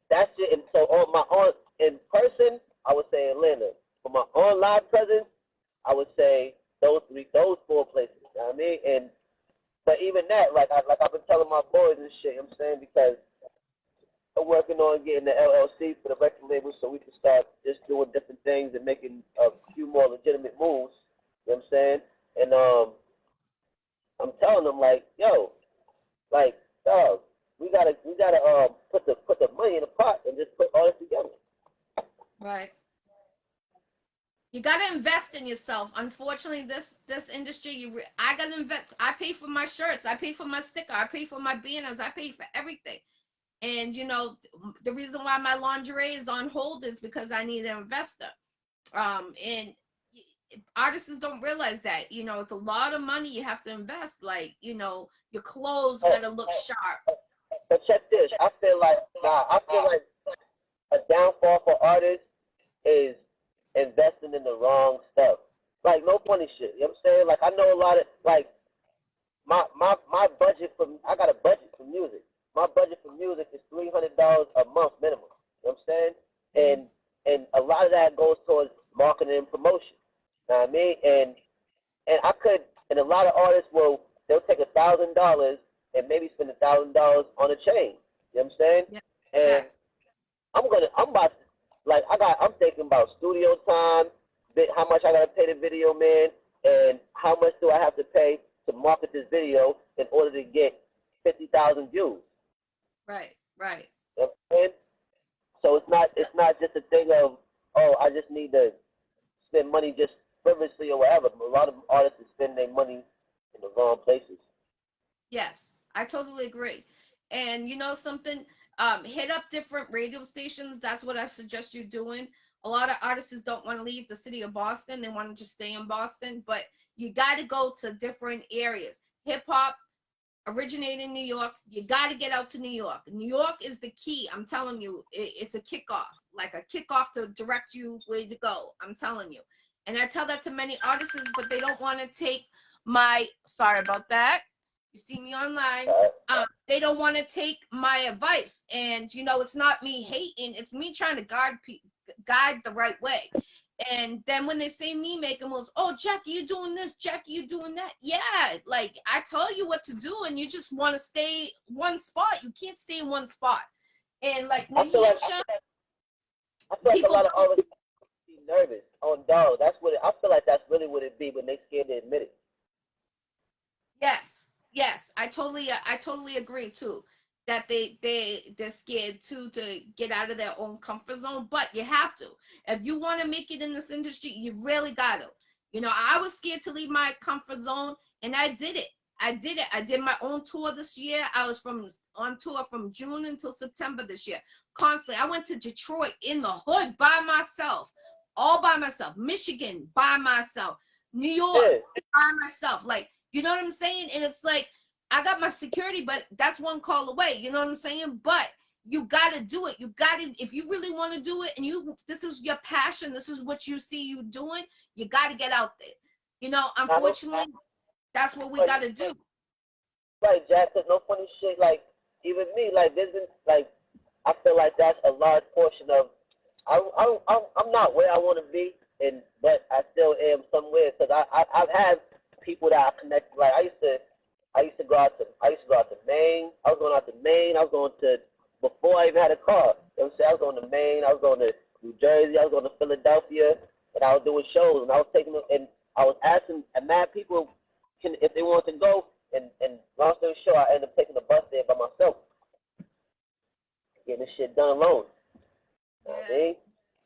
that's it. And so in person, I would say Atlanta. For my online presence, I would say those 4 places. You know what I mean? But even that, I've been telling my boys and shit, you know what I'm saying, because I'm working on getting the LLC for the record label so we can start just doing different things and making a few more legitimate moves. You know what I'm saying? And I'm telling them dog, we gotta put the money in the pot and just put all this together. Right. You gotta invest in yourself. Unfortunately, this industry, I gotta invest. I pay for my shirts. I pay for my sticker. I pay for my banners. I pay for everything. And the reason why my lingerie is on hold is because I need an investor. And artists don't realize that, you know, it's a lot of money you have to invest. Like, you know, your clothes gotta look sharp. But check this. I feel like a downfall for artists is investing in the wrong stuff. Like no funny shit. You know what I'm saying? Like I know a lot of like my budget for I got a budget for music. My budget for music is $300 a month minimum. You know what I'm saying? And a lot of that goes towards marketing and promotion. You know what I mean? And I could and a lot of artists they'll take $1,000 and maybe spend $1,000 on a chain. You know what I'm saying? Yeah. And I'm about to, like I'm thinking about studio time, how much I gotta pay the video man, and how much do I have to pay to market this video in order to get 50,000 views. Right. You know what I'm saying? So it's not just a thing of I just need to spend money just frivolously or whatever. A lot of artists spend their money in the wrong places. Yes, I totally agree. And you know something? Hit up different radio stations. That's what I suggest you doing. A lot of artists don't want to leave the city of Boston. They want to just stay in Boston, but you got to go to different areas. Hip hop originated in New York. You got to get out to New York. New York is the key. I'm telling you, it's a kickoff, like a kickoff to direct you where to go. I'm telling you. And I tell that to many artists, but they don't want to take sorry about that. You see me online. They don't want to take my advice. And, you know, it's not me hating. It's me trying to guide the right way. And then when they say me making moves, oh, Jackie, you doing this, Jackie, you doing that. Yeah, like I tell you what to do, and you just want to stay one spot. You can't stay in one spot. And like New Hampshire, I feel like a lot of artists be nervous on dog. That's what I feel like. That's really what it be when they scared to admit it. Yes, I totally agree too. That they're scared too to get out of their own comfort zone, but you have to. If you want to make it in this industry, you really got to. You know, I was scared to leave my comfort zone, and I did it. I did my own tour this year. I was on tour from June until September this year. Constantly. I went to Detroit in the hood by myself, all by myself. Michigan by myself. New York by myself. Like, you know what I'm saying? And it's like, I got my security, but that's one call away. You know what I'm saying? But you got to do it. You got to, if you really want to do it, and this is your passion, this is what you see you doing, you got to get out there. You know, unfortunately, that's what we got to do. Right, Jack, because no funny shit, like, even me, like, I feel like that's a large portion of, I'm not where I want to be, but I still am somewhere, because I've had people that I connect, like, I used to go out to Maine. I was going out to Maine. I was going to, before I even had a car. You know what I'm saying? I was going to Maine. I was going to New Jersey. I was going to Philadelphia. And I was doing shows. And I was taking them, and I was asking mad people if they wanted to go. And long story short, I ended up taking the bus there by myself. Getting this shit done alone. You know what I mean?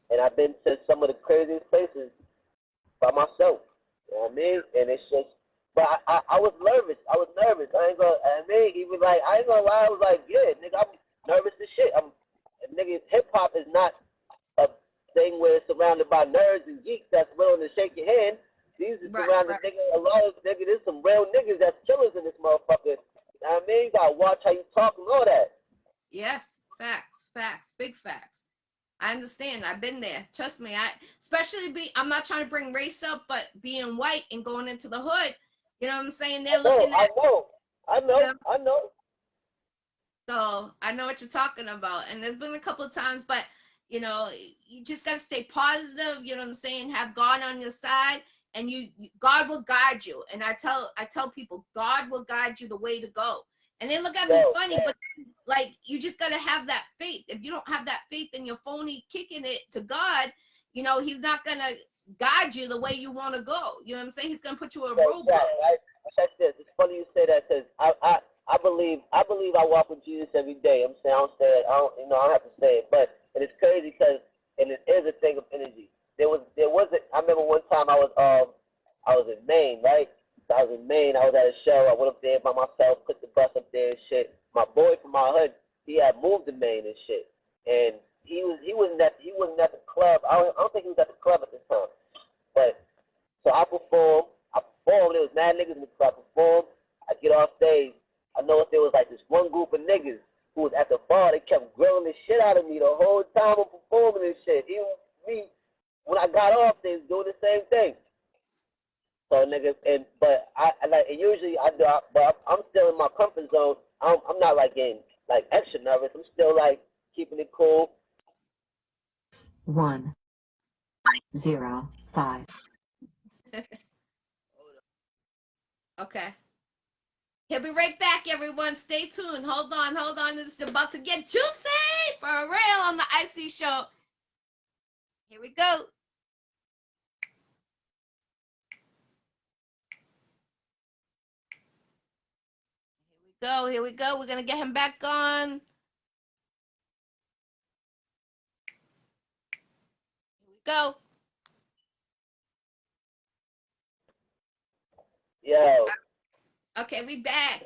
And I've been to some of the craziest places by myself. You know what I mean? And it's just, but I was nervous. I ain't gonna lie. I was like, yeah, nigga, I'm nervous as shit. Nigga, hip hop is not a thing where it's surrounded by nerds and geeks that's willing to shake your hand. These are surrounded, nigga, a lot of, nigga, there's some real niggas that's killers in this motherfucker. You know what I mean? You gotta watch how you talk and all that. Yes, facts, big facts. I understand. I've been there. Trust me. I'm not trying to bring race up, but being white and going into the hood, you know what I'm saying? They're looking at. I know. So I know what you're talking about. And there's been a couple of times, but you know, you just got to stay positive. You know what I'm saying? Have God on your side, and God will guide you. And I tell people, God will guide you the way to go. And they look at me funny, but like, you just got to have that faith. If you don't have that faith and you're phony kicking it to God, you know, he's not going to guide you the way you want to go. You know what I'm saying? He's going to put you a roadblock. Right. Check this. It's funny you say that, because I believe I walk with Jesus every day. I'm saying, I don't have to say it, but and it's crazy because, and it is a thing of energy. I remember one time I was in Maine, right? So I was in Maine. I was at a show. I went up there by myself, put the bus up there and shit. My boy from my hood, he had moved to Maine and shit, and he wasn't at the club. I don't think he was at the club at this time. But So I performed. There was mad niggas in the club. I performed. I get off stage. I noticed there was like this one group of niggas who was at the bar. They kept grilling the shit out of me the whole time I'm performing and shit. Even me, when I got off, they was doing the same thing. So niggas, but I like, and usually I do, but I'm still in my comfort zone. I'm not like getting like extra nervous. I'm still like keeping it cool. 1 0 5. Okay. He'll be right back, everyone. Stay tuned. Hold on. This is about to get juicy for real on the Iccy Show. Here we go. Here we go. We're going to get him back on. Here we go. Yo. Okay, we back.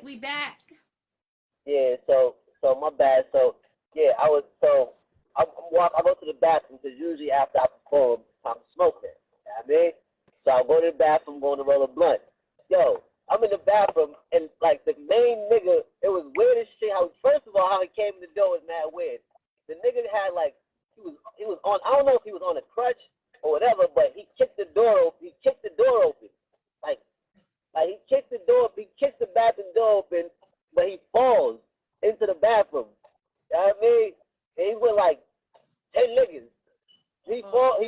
Yeah, so my bad. So yeah, I go to the bathroom because usually after I perform, I'm smoking. You know what I mean? So I go to the bathroom, going to roll a blunt. Yo, I'm in the bathroom and like the main nigga, it was weird as shit. First of all, how he came in the door was mad weird. The nigga had like he was on, I don't know if he was on a crutch or whatever, but he kicked the door open. He kicked the bathroom door open, but he falls into the bathroom. You know what I mean? And he went like 10 niggas. He falls,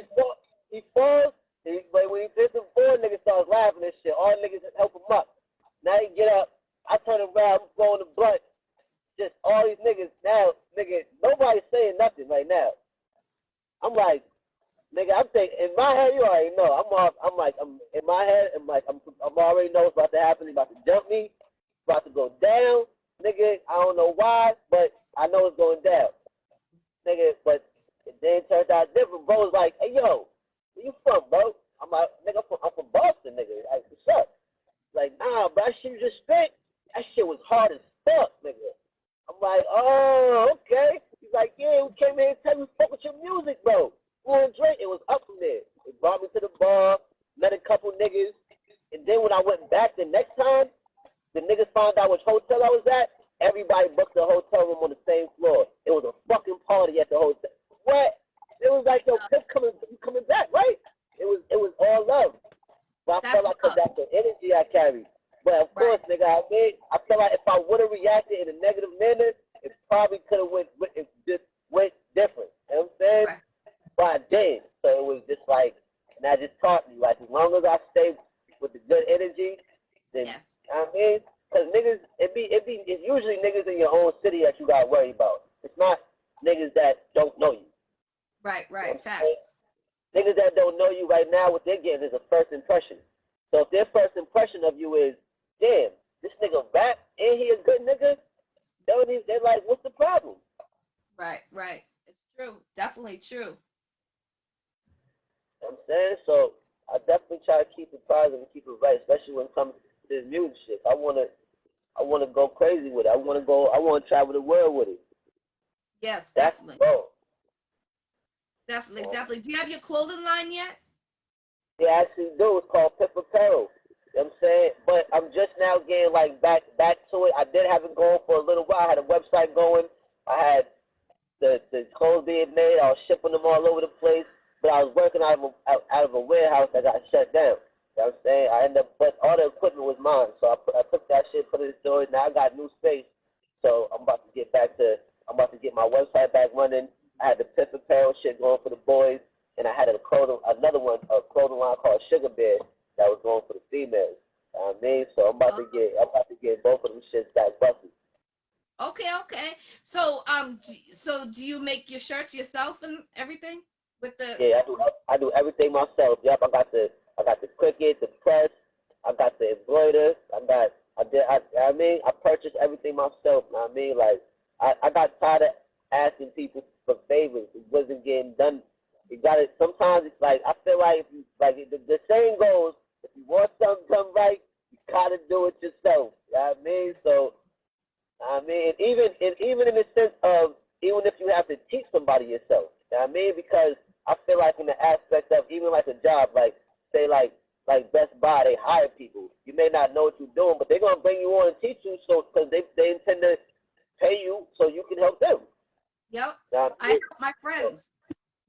but when he did the 4 niggas started laughing and shit, all niggas help him up. Now he get up, I turn around, I'm blowing the blunt. Just all these niggas now, nigga, nobody's saying nothing right now. I'm like, nigga, I'm thinking, in my head, you already know. I'm in my head, I'm already know what's about to happen. He's about to jump me, about to go down. Nigga, I don't know why, but I know it's going down. Nigga, but it then turned out different. Bro was like, hey, yo, where you from, bro? I'm like, nigga, I'm from Boston, nigga. Like, what's up? Like, nah, bro, that shit you just spit, that shit was hard as fuck, nigga. I'm like, oh, okay. He's like, yeah, we came here and tell you fuck with your music, bro. We want to drink. It was up from there. They brought me to the bar, met a couple niggas, and then when I went back the next time, the niggas found out which hotel I was at. Everybody booked a hotel room on the same floor. It was a fucking party at the hotel. What? It was like, yo, Piff coming back, right? It was all love. But I felt like that's the energy I carried. But of course, nigga, I feel like if I would have reacted in a negative manner, it probably could have went different. You know what I'm saying? Right. But I didn't. So it was just like, and that just taught me, like, as long as I stay with the good energy, then, yes. You know what I mean? Because niggas, it's usually niggas in your own city that you got to worry about. It's not niggas that don't know you. Right, You know fact. Niggas that don't know you right now, what they're getting is a first impression. So if their first impression of you is, damn, this nigga rap, and he a good nigga, they're like, what's the problem? Right. It's true. Definitely true. You know what I'm saying? So I definitely try to keep it positive and keep it right, especially when it comes to this music shit. I wanna go crazy with it. I wanna travel the world with it. Yes, That's definitely. the goal. Definitely. Do you have your clothing line yet? Yeah, I actually do. It's called Piff Apparel. You know what I'm saying? But I'm just now getting like back to it. I did have it going for a little while. I had a website going. I had the clothes being made. I was shipping them all over the place. But I was working out of a warehouse that got shut down. You know what I'm saying? But all the equipment was mine. So I took that shit, put it in storage. Now I got new space. So I'm about to get my website back running. I had the Piff Apparel shit going for the boys. And I had a clothing line called Sugar Bear that was going for the females. You know what I mean? So I'm about to get both of them shits back busted. Okay. So do you make your shirts yourself and everything with the? Yeah, I do everything myself. Yep, I got the Cricut, the press, I got the embroider, I purchased everything myself. You know what I mean? Like I got tired of asking people for favors. It wasn't getting done. You got it. Sometimes it's like I feel like the saying goes, if you want something done right, you gotta do it yourself. You know what I mean? So even in the sense of even if you have to teach somebody yourself. You know what I mean? Because I feel like in the aspect of even like a job, like say like like Best Buy, they hire people. You may not know what you're doing, but they're gonna bring you on and teach you, so because they intend to pay you so you can help them. Yep. Now, I help my friends.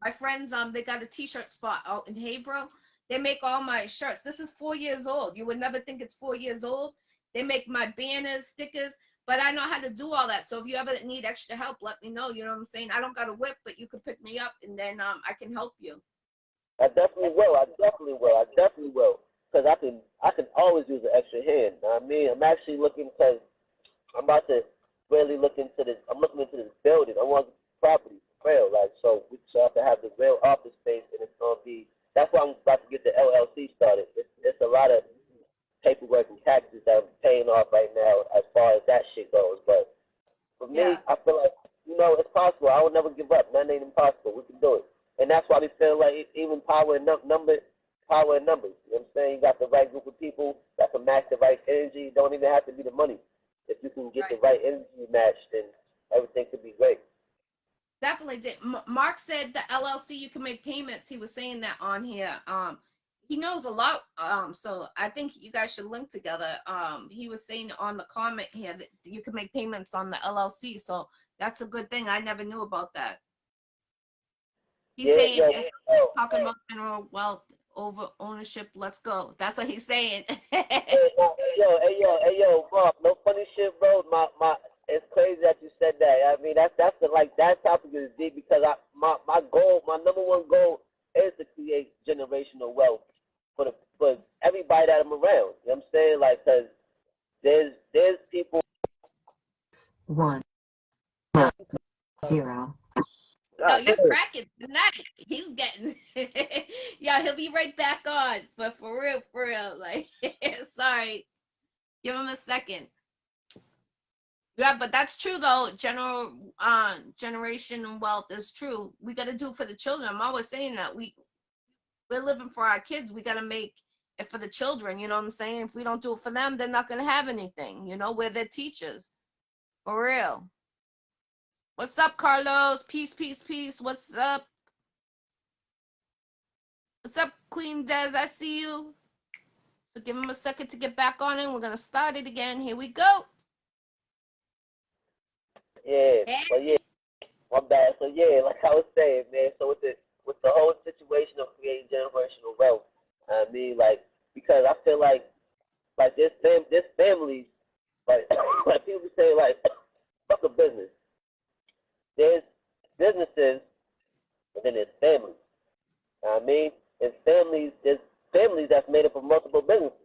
My friends, they got a t-shirt spot out in Haverhill. They make all my shirts. This is 4 years old. You would never think it's 4 years old. They make my banners, stickers, but I know how to do all that. So if you ever need extra help, let me know. You know what I'm saying? I don't got a whip, but you could pick me up and then I can help you. I definitely will. I definitely will. I definitely will. Because I can always use an extra hand. Know what I mean, I'm actually looking because I'm about to really look into this. I'm looking into this building. I want property for real. Like, so we have to have the real office space, and it's gonna be. That's why I'm about to get the LLC started. It's a lot of paperwork and taxes that I'm paying off right now as far as that shit goes. But for me, I feel like, it's possible. I will never give up. Nothing ain't impossible. We can do it. And that's why we feel like even power in numbers. You know what I'm saying? You got the right group of people that can match the right energy. It don't even have to be the money. If you can get the right energy matched, then everything could be great. Definitely did. Mark said the LLC, you can make payments. He was saying that on here. He knows a lot. So I think you guys should link together. He was saying on the comment here that you can make payments on the LLC. So that's a good thing. I never knew about that. He's saying it's talking about general wealth over ownership. Let's go. That's what he's saying. Hey, yo, Mark, no funny shit, bro. It's crazy that you said that. I mean, that topic is deep because my number one goal is to create generational wealth for everybody that I'm around. You know what I'm saying? Like, cause there's people. 1 0. Yo, you're cracking tonight. He's getting. Yeah, he'll be right back on. But for real, like, sorry. Give him a second. Yeah, but that's true though. Generation wealth is true. We got to do it for the children. I'm always saying that we're living for our kids. We got to make it for the children. You know what I'm saying? If we don't do it for them, they're not gonna have anything. You know, we're their teachers, for real. What's up, Carlos? Peace, peace, peace. What's up? What's up, Queen Des? I see you. So give him a second to get back on it. We're gonna start it again. Here we go. Yeah, but yeah, my bad. So yeah, like I was saying, man. So with the whole situation of creating generational wealth, I mean, like, because I feel like there's families, like like people say, like, fuck a business. There's businesses, and then there's families. You know what I mean, there's families that's made up of multiple businesses.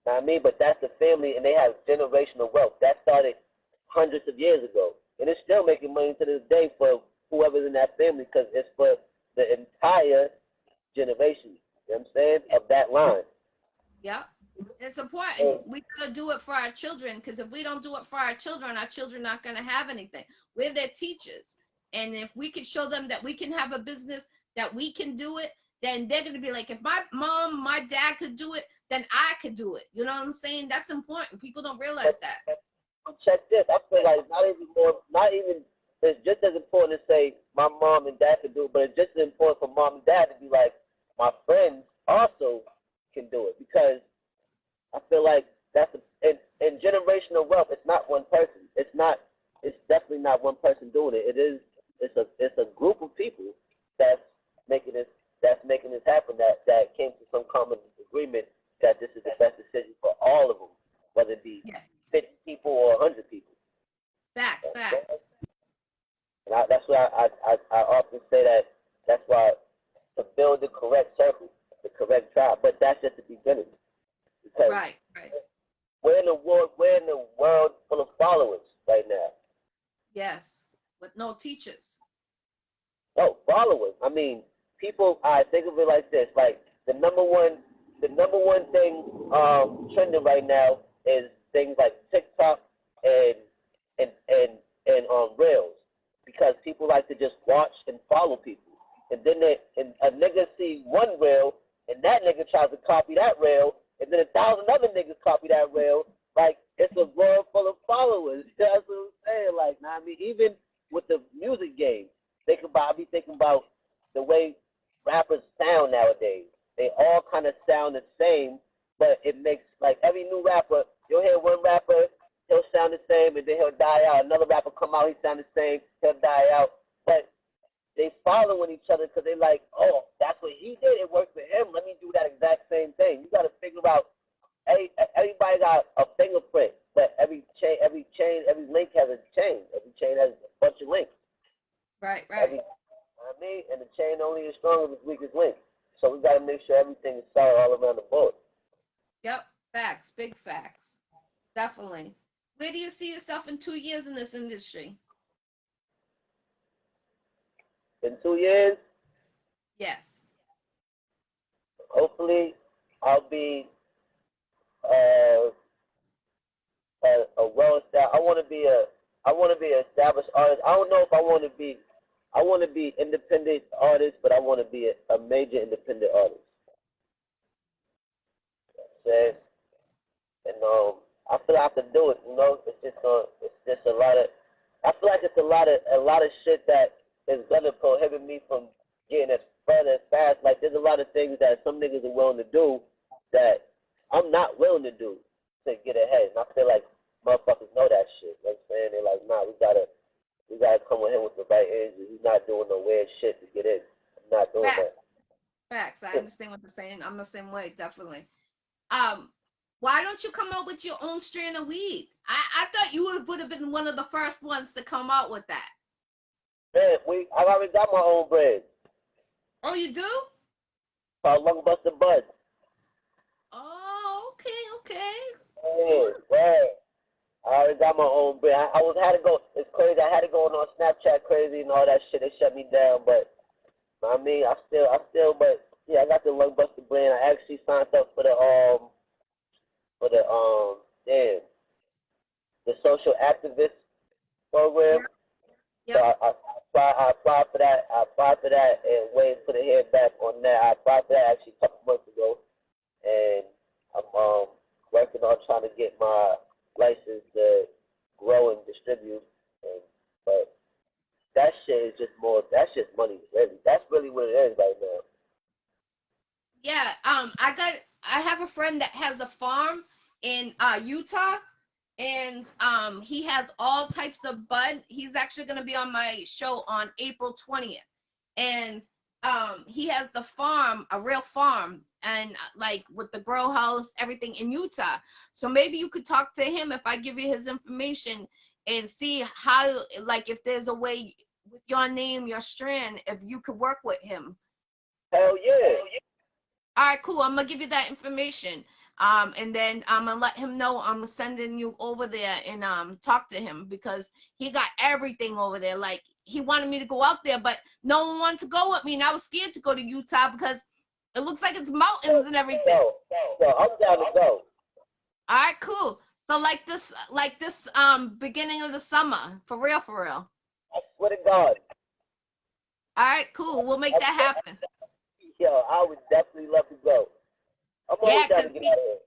You know what I mean, but that's the family, and they have generational wealth that started hundreds of years ago, and it's still making money to this day for whoever's in that family because it's for the entire generation. You know what I'm saying? Of that line. Yeah. It's important. We gotta do it for our children because if we don't do it for our children are not gonna have anything. We're their teachers. And if we can show them that we can have a business, that we can do it, then they're gonna be like, if my mom, my dad could do it, then I could do it. You know what I'm saying? That's important. People don't realize that. Check this. I feel like it's just as important to say my mom and dad can do it, but it's just as important for mom and dad to be like, my friends also can do it, because I feel like that's in generational wealth. It's not one person. It's definitely not one person doing it. It's a group of people that's making this happen. That came to some common agreement that this is the best decision for all of them, whether it be 50 people or 100 people. Facts. And that's why I often say that's why to build the correct circle, the correct tribe. But that's just the beginning. Because right. We're in a world full of followers right now. Yes, with no teachers. No followers. I mean, people. I think of it like this: like the number one thing trending right now is things like TikTok and Reels, because people like to just watch and follow people, and then a nigga see one reel, and that nigga tries to copy that reel, and then 1,000 other niggas copy that reel. Like, it's a world full of followers. That's what I'm saying. Like, I mean, even with the music game, I be thinking about the way rappers sound nowadays, they all kind of sound the same, but it makes like every new rapper, you'll hear one rapper, he'll sound the same, and then he'll die out. Another rapper come out, he sound the same, he'll die out. But they following each other because they like, oh, that's what he did. It worked for him. Let me do that exact same thing. You got to figure out. Everybody got a fingerprint, but every link has a chain. Every chain has a bunch of links. Right. I mean, and the chain only is strong as its weakest link. So we got to make sure everything is solid all around the board. Yep. Facts. Big facts. Definitely. Where do you see yourself in 2 years in this industry? In 2 years, Yes. hopefully, I'll be a well-established. I want to be an established artist. I don't know if I want to be. I want to be independent artist, but I want to be a major independent artist. Yes. And I feel like I can do it. You know, it's just a lot of. I feel like it's a lot of shit that is gonna prohibit me from getting as further as fast. Like there's a lot of things that some niggas are willing to do that I'm not willing to do to get ahead. And I feel like motherfuckers know that shit. You know what I'm saying? They're like, nah, we gotta come with him with the right energy. He's not doing no weird shit to get in. I'm not doing that. Facts. I understand what you're saying. I'm the same way, definitely. Why don't you come out with your own strain of weed? I thought you would have been one of the first ones to come out with that. Man, I already got my own brand. Oh, you do? Called Lung Buster Bud. Oh, okay. Yeah. I already got my own brand. I had to go. It's crazy. I had to go on Snapchat crazy and all that shit. They shut me down, but I mean, but yeah, I got the Lung Buster brand. I actually signed up for the social activist program. Yep. So I applied for that. And waiting for the head back on that. I applied for that actually a couple months ago, and I'm working on trying to get my license to grow and distribute. But that shit is just more. That's just money. That's really what it is right now. Yeah. I have a friend that has a farm in Utah, and he has all types of bud. He's actually going to be on my show on April 20th, and he has the farm, a real farm, and like with the grow house, everything in Utah. So maybe you could talk to him if I give you his information and see how, like, if there's a way with your name, your strand, if you could work with him. Hell yeah. All right, cool. I'm gonna give you that information. And then I'm gonna let him know I'm sending you over there and talk to him because he got everything over there. Like he wanted me to go out there, but no one wanted to go with me, and I was scared to go to Utah because it looks like it's mountains and everything. So I'm down to go. All right, cool. So like this beginning of the summer, for real. I swear to God. All right, cool. We'll make that happen. Yo, I would definitely love to go. I'm always down to get out of here.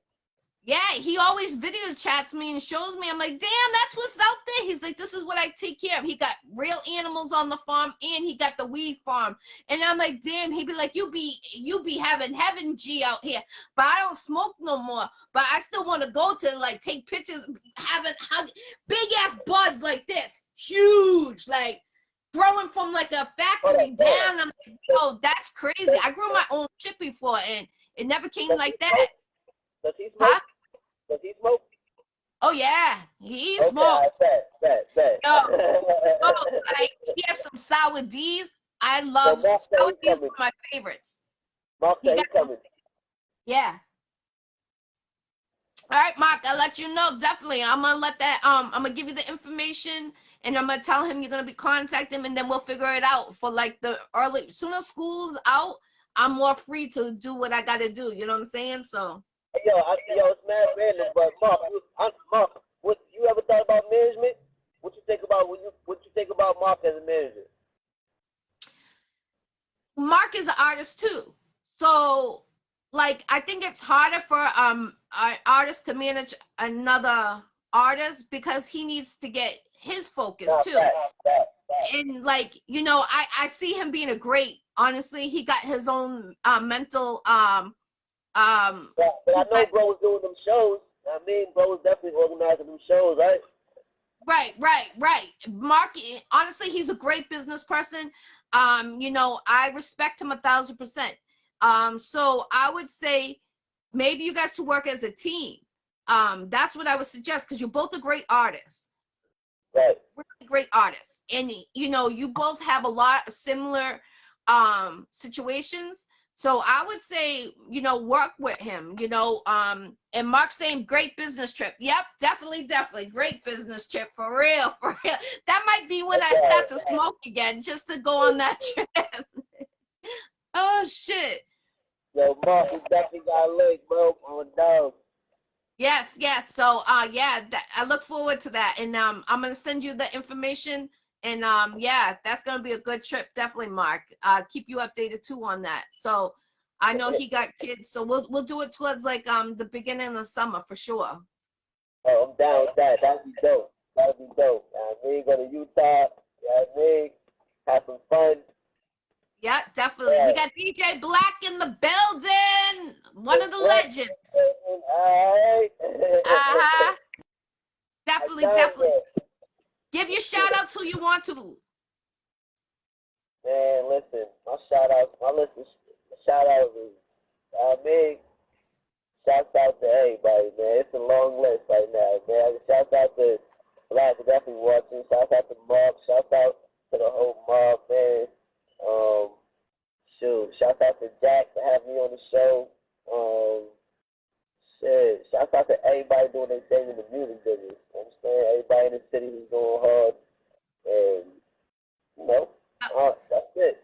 Yeah, he always video chats me and shows me. I'm like, damn, that's what's out there. He's like, this is what I take care of. He got real animals on the farm and he got the weed farm. And I'm like, damn, he'd be like, you be having heaven G out here. But I don't smoke no more. But I still want to go to like take pictures, having big ass buds like this. Huge, like growing from like a factory down. I'm like, oh, that's crazy. I grew my own shit before and it never came like that. Does he smoke? Huh? Does he smoke? Oh yeah, he Okay, smokes. bet. Yo, like he has some sour D's. I love sour D's. One of my favorites. Mark said he's coming. Yeah. All right, Mark. I'll let you know. Definitely, I'm gonna let that. I'm gonna give you the information, and I'm gonna tell him you're gonna be contacting him, and then we'll figure it out for like the early. Soon as school's out, I'm more free to do what I gotta do. You know what I'm saying? So. Yo, it's mad random, but Mark, what you ever thought about management? What you think about Mark as a manager? Mark is an artist too, so like I think it's harder for an artist to manage another artist because he needs to get his focus too. And like, you know, I see him being a great, honestly, he got his own mental but I know bro was doing them shows. I mean, bro was definitely organizing them shows, right? Right. Mark, honestly, he's a great business person. You know, I respect him 1,000%. So I would say maybe you guys should work as a team. That's what I would suggest because you're both a great artists. Right. Really great artists. And you know, you both have a lot of similar situations. So I would say, you know, work with him, you know, and Mark's saying great business trip. Yep, definitely. Great business trip for real. That might be when I start to smoke again, just to go on that trip. Oh shit. Yo, Mark, we definitely got a link, bro, on dog. Yes. So yeah, I look forward to that. And I'm gonna send you the information. And yeah, that's gonna be a good trip, definitely, Mark. Keep you updated too on that. So I know he got kids, so we'll do it towards like the beginning of the summer for sure. Oh, I'm down with that. That'd be dope. That'd be dope. We go to Utah. Have some fun. Yeah, definitely. We got DJ Black in the building. One of the legends. All right. Uh-huh. Definitely. Give your shout outs who you want to. Man, listen, my list is shout outs is, shouts out to everybody, man. It's a long list right now, man. Shout out to Black, definitely watching. Shout out to Mark. Shout out to the whole mob, man. Shout out to Jack for having me on the show. Shout out to everybody doing their thing in the music business. You understand? Everybody in the city who's going hard. And, you know, that's it.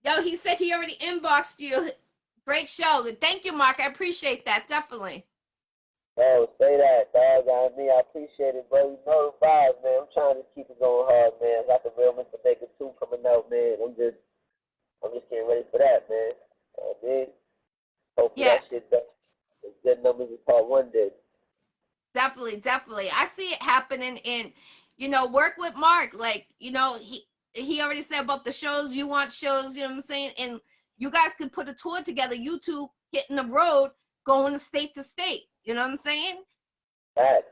Yo, he said he already inboxed you. Great show. Thank you, Mark. I appreciate that. Definitely. Oh, say that, dog. I appreciate it, bro. You know the vibes, man. I'm trying to keep it going hard, man. I got the Real Mr. Baker 2 coming out, man. I'm just getting ready for that, man. Hopefully that shit does as good numbers as part 1 did. Definitely. I see it happening. And you know, work with Mark. Like, you know, he already said about the shows. You want shows, you know what I'm saying? And you guys could put a tour together, you two hitting the road, going state to state. You know what I'm saying? That.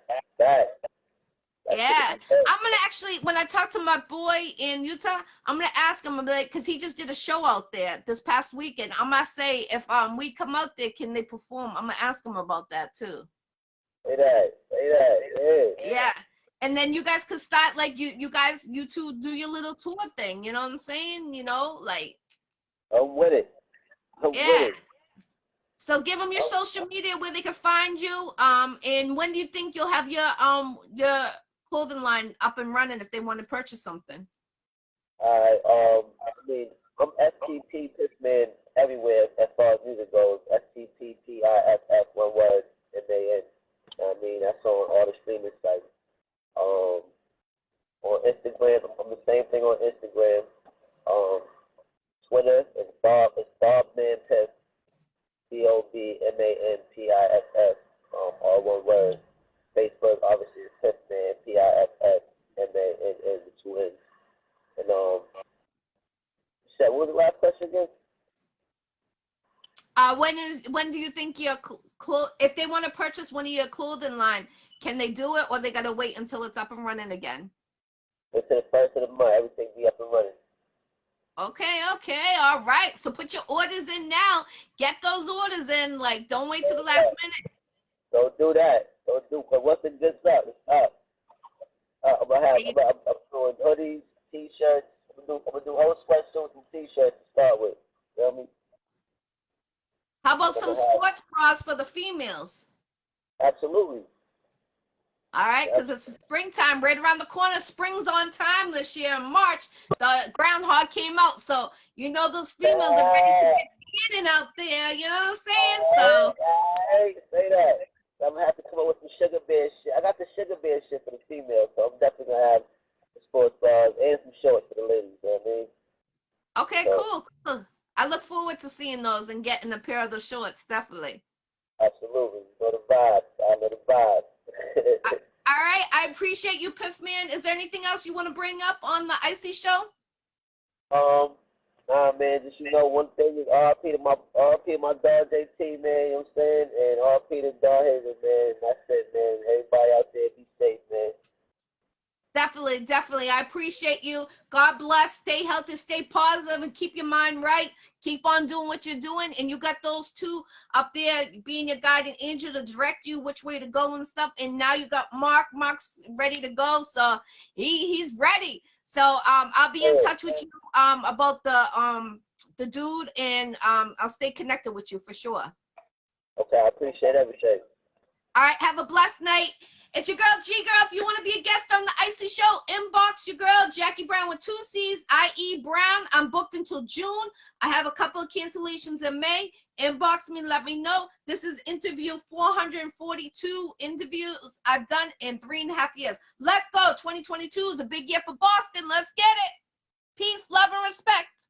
Yeah. I'm gonna actually, when I talk to my boy in Utah, I'm gonna ask him, like, because he just did a show out there this past weekend. I'm gonna say if we come out there, can they perform? I'm gonna ask him about that too. Say that. Yeah. And then you guys could start, like, you two do your little tour thing, you know what I'm saying? You know, like, I'm with it. yeah. So give them your social media where they can find you. And when do you think you'll have your clothing line up and running if they want to purchase something? All right. I'm STP Piff Mann everywhere as far as music goes. STPPIFF, one word, MAN. That's on all the streaming sites. On Instagram, I'm the same thing on Instagram. Twitter, it's Bob Man Piff. BOBMANPIFF, all one word. Facebook, obviously, is Piff Man, PIFF, MANN, the 2 N's. And, what was the last question again? When do you think your if they want to purchase one of your clothing line, can they do it, or they gotta wait until it's up and running again? Until the first of the month, everything be up and running. Okay, all right. So put your orders in now. Get those orders in. Like, don't wait till the last minute. Don't do that. Because once it gets up, it's up. I'm doing hoodies, t-shirts. I'm gonna do whole sweatsuits and t-shirts to start with. You know what I mean? How about some sports bras for the females? Absolutely. All right, because it's springtime, right around the corner. Spring's on time this year in March. The groundhog came out, so you know those females are ready to get in out there. You know what I'm saying? So say that. I'm gonna have to come up with some sugar bear shit. I got the sugar bear shit for the females, so I'm definitely gonna have the sports bras and some shorts for the ladies. You know what I mean? Okay, so, cool. I look forward to seeing those and getting a pair of those shorts. Definitely. Absolutely. You know the vibe. I know the vibe. I appreciate you, Piff Mann. Is there anything else you want to bring up on the Iccy Show? Nah, man, just, one thing is RP to my dog JT, man, you know what I'm saying? And RP to Dog Hazen, man. That's it, man. Everybody out there, be safe, man. Definitely, definitely. I appreciate you. God bless. Stay healthy, stay positive, and keep your mind right. Keep on doing what you're doing. And you got those two up there being your guiding angel to direct you which way to go and stuff. And now you got Mark. Mark's ready to go. So he's ready. So I'll be in touch with you about the dude, and I'll stay connected with you for sure. Okay, I appreciate everything. All right, have a blessed night. It's your girl, G-Girl. If you want to be a guest on the Iccy Show, inbox your girl, Jackie Brown with 2 C's, I.E. Brown. I'm booked until June. I have a couple of cancellations in May. Inbox me, let me know. This is interview 442 interviews I've done in 3.5 years. Let's go. 2022 is a big year for Boston. Let's get it. Peace, love, and respect.